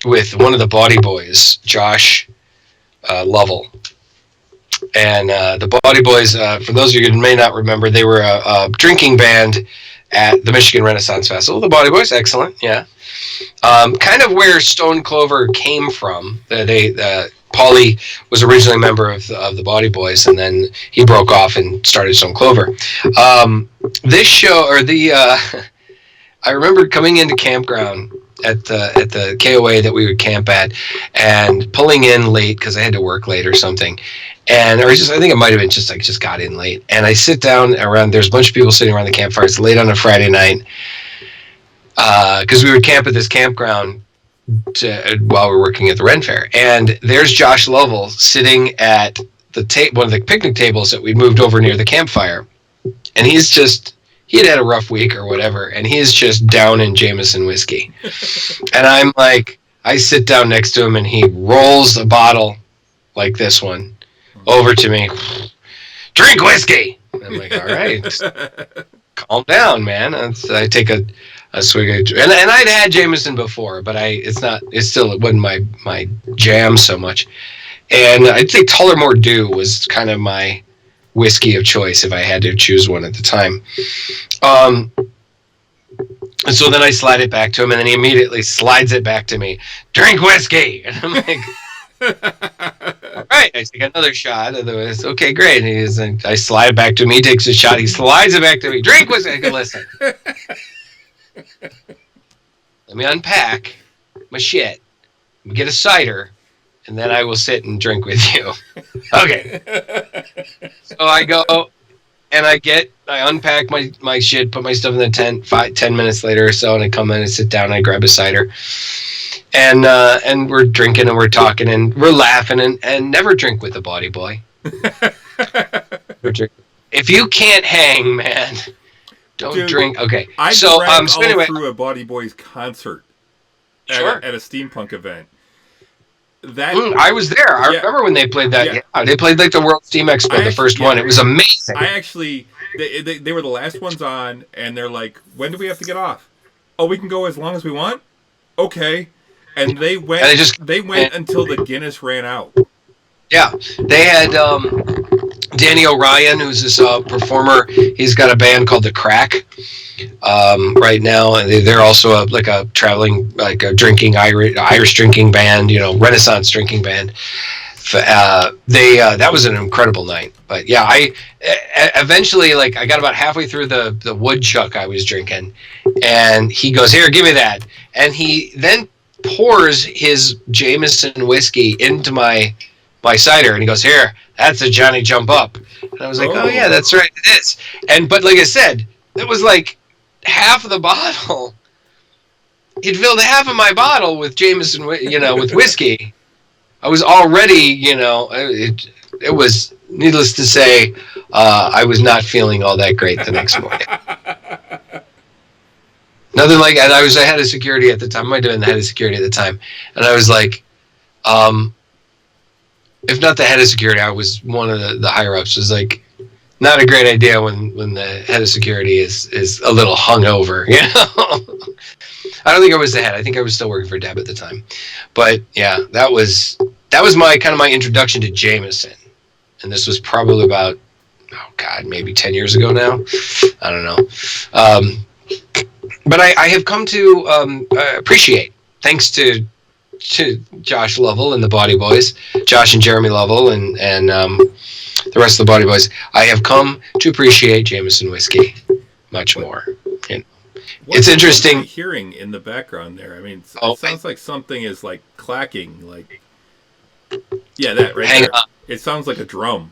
with one of the Body Boys, Josh Lovell. And the Body Boys, for those of you who may not remember, they were a drinking band at the Michigan Renaissance Festival. The Body Boys, excellent, yeah. Kind of where Stone Clover came from. Paulie was originally a member of the Body Boys, and then he broke off and started Stone Clover. This show, I remember coming into campground at the KOA that we would camp at, and pulling in late because I had to work late or something. I think it might have been just got in late. And I sit down around, there's a bunch of people sitting around the campfire. It's late on a Friday night. Because we would camp at this campground while we were working at the Ren Fair. And there's Josh Lovell sitting at one of the picnic tables that we'd moved over near the campfire. And he had a rough week or whatever, and he's just down in Jameson whiskey. And I'm like, I sit down next to him, and he rolls a bottle like this one over to me. Drink whiskey! And I'm like, all right, calm down, man. I take a swig of, and I'd had Jameson before, but it wasn't my jam so much. And I'd say Tullamore Dew was kind of my whiskey of choice if I had to choose one at the time. And so then I slide it back to him, and then he immediately slides it back to me. Drink whiskey, and I'm like, all right. I take another shot. Otherwise, okay, great. And I slide it back to him. He takes a shot. He slides it back to me. Drink whiskey. I go, listen. Let me unpack my shit. Get a cider, and then I will sit and drink with you. Okay. So I go, and I unpack my shit, put my stuff in the tent. 10 minutes later or so, and I come in and sit down. And I grab a cider, and we're drinking and we're talking and we're laughing and never drink with a body boy. If you can't hang, man, don't drink. Okay, I so drank so all anyway, through a Body Boys concert Sure. at a steampunk event. That I was there. I remember when they played that. Yeah. They played like the World Steam Expo, the first one. It was amazing. I actually, they were the last ones on, and they're like, "When do we have to get off?" "Oh, we can go as long as we want." "Okay." And they went. And they went until the Guinness ran out. Yeah, they had Danny O'Ryan, who's this performer. He's got a band called The Crack right now, and they're also a traveling, like a drinking Irish drinking band, Renaissance drinking band. That was an incredible night. But yeah, I eventually, I got about halfway through the woodchuck I was drinking, and he goes, "Here, give me that," and he then pours his Jameson whiskey into my cider, and he goes, "Here, that's a Johnny Jump Up." And I was like, "Oh yeah, that's right, it is." But like I said, that was like half of the bottle. He'd filled half of my bottle with Jameson, with whiskey. I was already, it was, needless to say, I was not feeling all that great the next morning. Nothing like that. I was the head of security at the time. I doing the head of security at the time, and I was like, if not the head of security, I was one of the higher ups. It was like, not a great idea when the head of security is a little hungover. I don't think I was the head. I think I was still working for Deb at the time. But yeah, that was my kind of my introduction to Jameson, and this was probably about maybe 10 years ago now. I don't know. But I have come to appreciate, thanks to Josh Lovell and the Body Boys, Josh and Jeremy Lovell, and the rest of the Body Boys, I have come to appreciate Jameson whiskey much more. It's interesting. What am I hearing in the background there? I mean, it sounds like something is like clacking, like that right hang there. on. It sounds like a drum.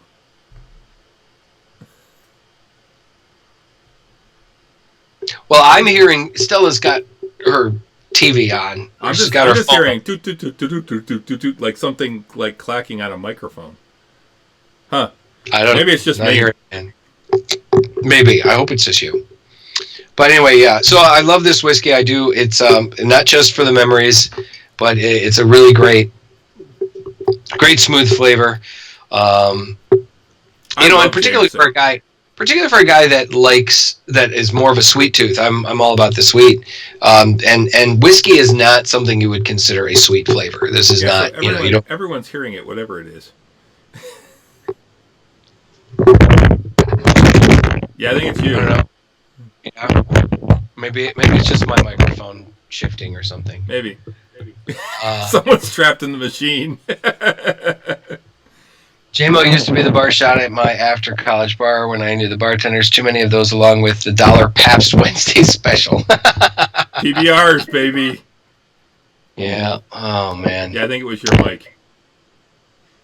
Well, I'm hearing Stella's got her TV on. I'm just hearing toot, toot, toot, toot, toot, toot, toot, toot, like something like clacking on a microphone. Huh. I don't know. Maybe it's just me. Maybe. I hope it's just you. But anyway, yeah. So I love this whiskey. I do. It's not just for the memories, but it's a really great smooth flavor. And particularly for a guy that is more of a sweet tooth. I'm all about the sweet. And whiskey is not something you would consider a sweet flavor. This is not. So everyone's hearing it, whatever it is. Yeah, I think it's you. I don't know. Yeah, maybe it's just my microphone shifting or something. Maybe. Someone's trapped in the machine. JMO used to be the bar shot at my after college bar when I knew the bartenders. Too many of those, along with the $1 Pabst Wednesday special. PBRs, baby. Yeah. Oh man. Yeah, I think it was your mic.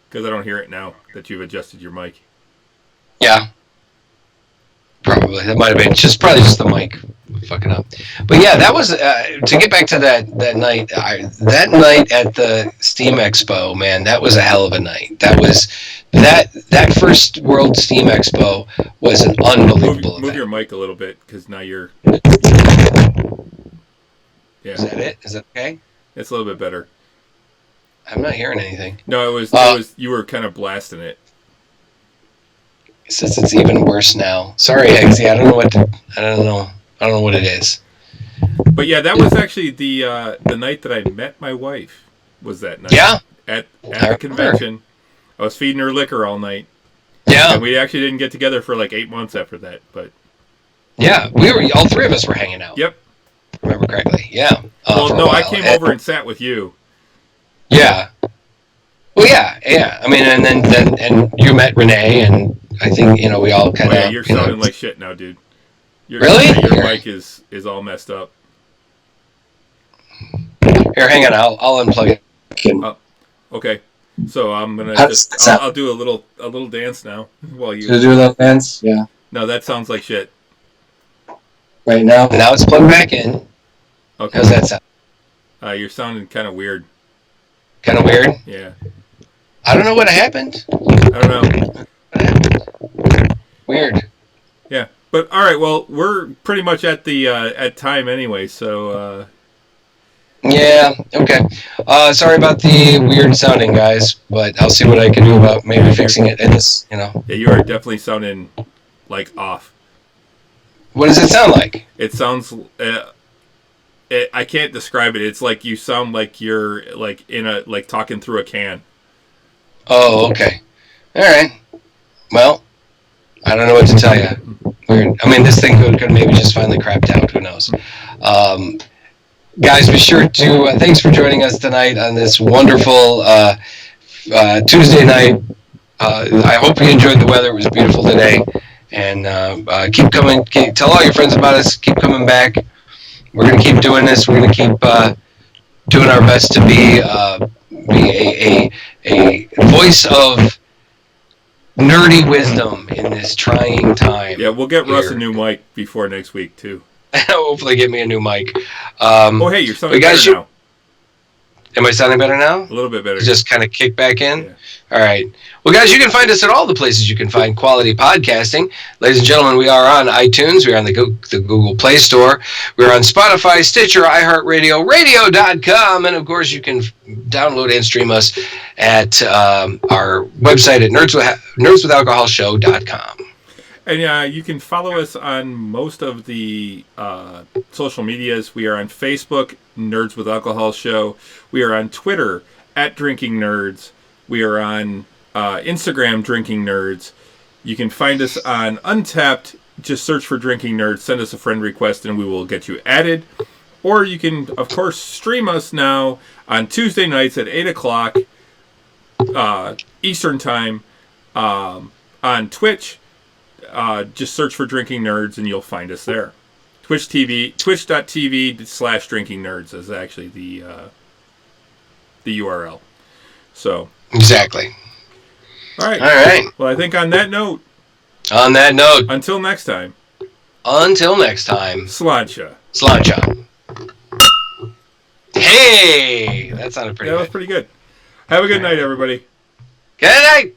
Because I don't hear it now that you've adjusted your mic. Yeah. Probably. That might have been probably just the mic fucking up. But yeah, that was to get back to that night. That night at the Steam Expo, man, that was a hell of a night. That was that first World Steam Expo was an unbelievable event. Move your mic a little bit because now you're. Yeah. Is that it? Is that okay? It's a little bit better. I'm not hearing anything. No, it was you were kind of blasting it. It says it's even worse now. Sorry, Eggsy. I don't know what it is. But yeah, that was actually the night that I met my wife. Was that night? Yeah. At the convention, I was feeding her liquor all night, Yeah. And we actually didn't get together for like 8 months after that. But Yeah, all three of us were hanging out. yep. If I remember correctly. Yeah. Well, for a no, I while. came over and sat with you. Yeah. Well, yeah. I mean, and then you met Renee, and I think we all kind Oh of. yeah, you're sounding like shit now, dude. Really? Your mic is all messed up. Here, hang on. I'll unplug it. Oh, okay. So I'm gonna I'll do a little dance now while you. Should I do a little dance? Yeah. No, that sounds like shit. Right now. Now it's plugged back in. Okay. How's that sound? You're sounding kind of weird. Kind of weird. Yeah. I don't know what happened. I don't know. Weird. Yeah. But all right. Well, we're pretty much at the at time anyway. So. Yeah. Okay. Sorry about the weird sounding, guys, but I'll see what I can do about maybe fixing it. And this, Yeah, you are definitely sounding like off. What does it sound like? It sounds. I can't describe it. It's like you sound like you're like talking through a can. Oh, okay. All right. Well, I don't know what to tell you. Weird. I mean, this thing could maybe just finally crapped out. Who knows? Guys, be sure to thanks for joining us tonight on this wonderful Tuesday night. I hope you enjoyed the weather. It was beautiful today. And keep coming. Tell all your friends about us. Keep coming back. We're going to keep doing this. We're going to keep doing our best to be a voice of nerdy wisdom in this trying time. Yeah, we'll get Russ a new mic before next week, too. Hopefully get me a new mic. Hey, you're sounding better now. Am I sounding better now? A little bit better. Just kind of kick back in? Yeah. All right. Well, guys, you can find us at all the places you can find quality podcasting. Ladies and gentlemen, we are on iTunes. We are on the Google Play Store. We're on Spotify, Stitcher, iHeartRadio, radio.com. And, of course, you can download and stream us at our website at nerdswithalcoholshow.com. And you can follow us on most of the social medias. We are on Facebook, Nerds with Alcohol Show. We are on Twitter, @DrinkingNerds. We are on Instagram, Drinking Nerds. You can find us on Untapped. Just search for Drinking Nerds. Send us a friend request, and we will get you added. Or you can, of course, stream us now on Tuesday nights at 8 o'clock Eastern Time on Twitch. Just search for Drinking Nerds and you'll find us there. Twitch.tv/Drinking Nerds is actually the URL. So Exactly. All right. Well, I think on that note. Until next time. Sláinte. Hey, that sounded pretty good. That was pretty good. Have a good night, everybody. Good night.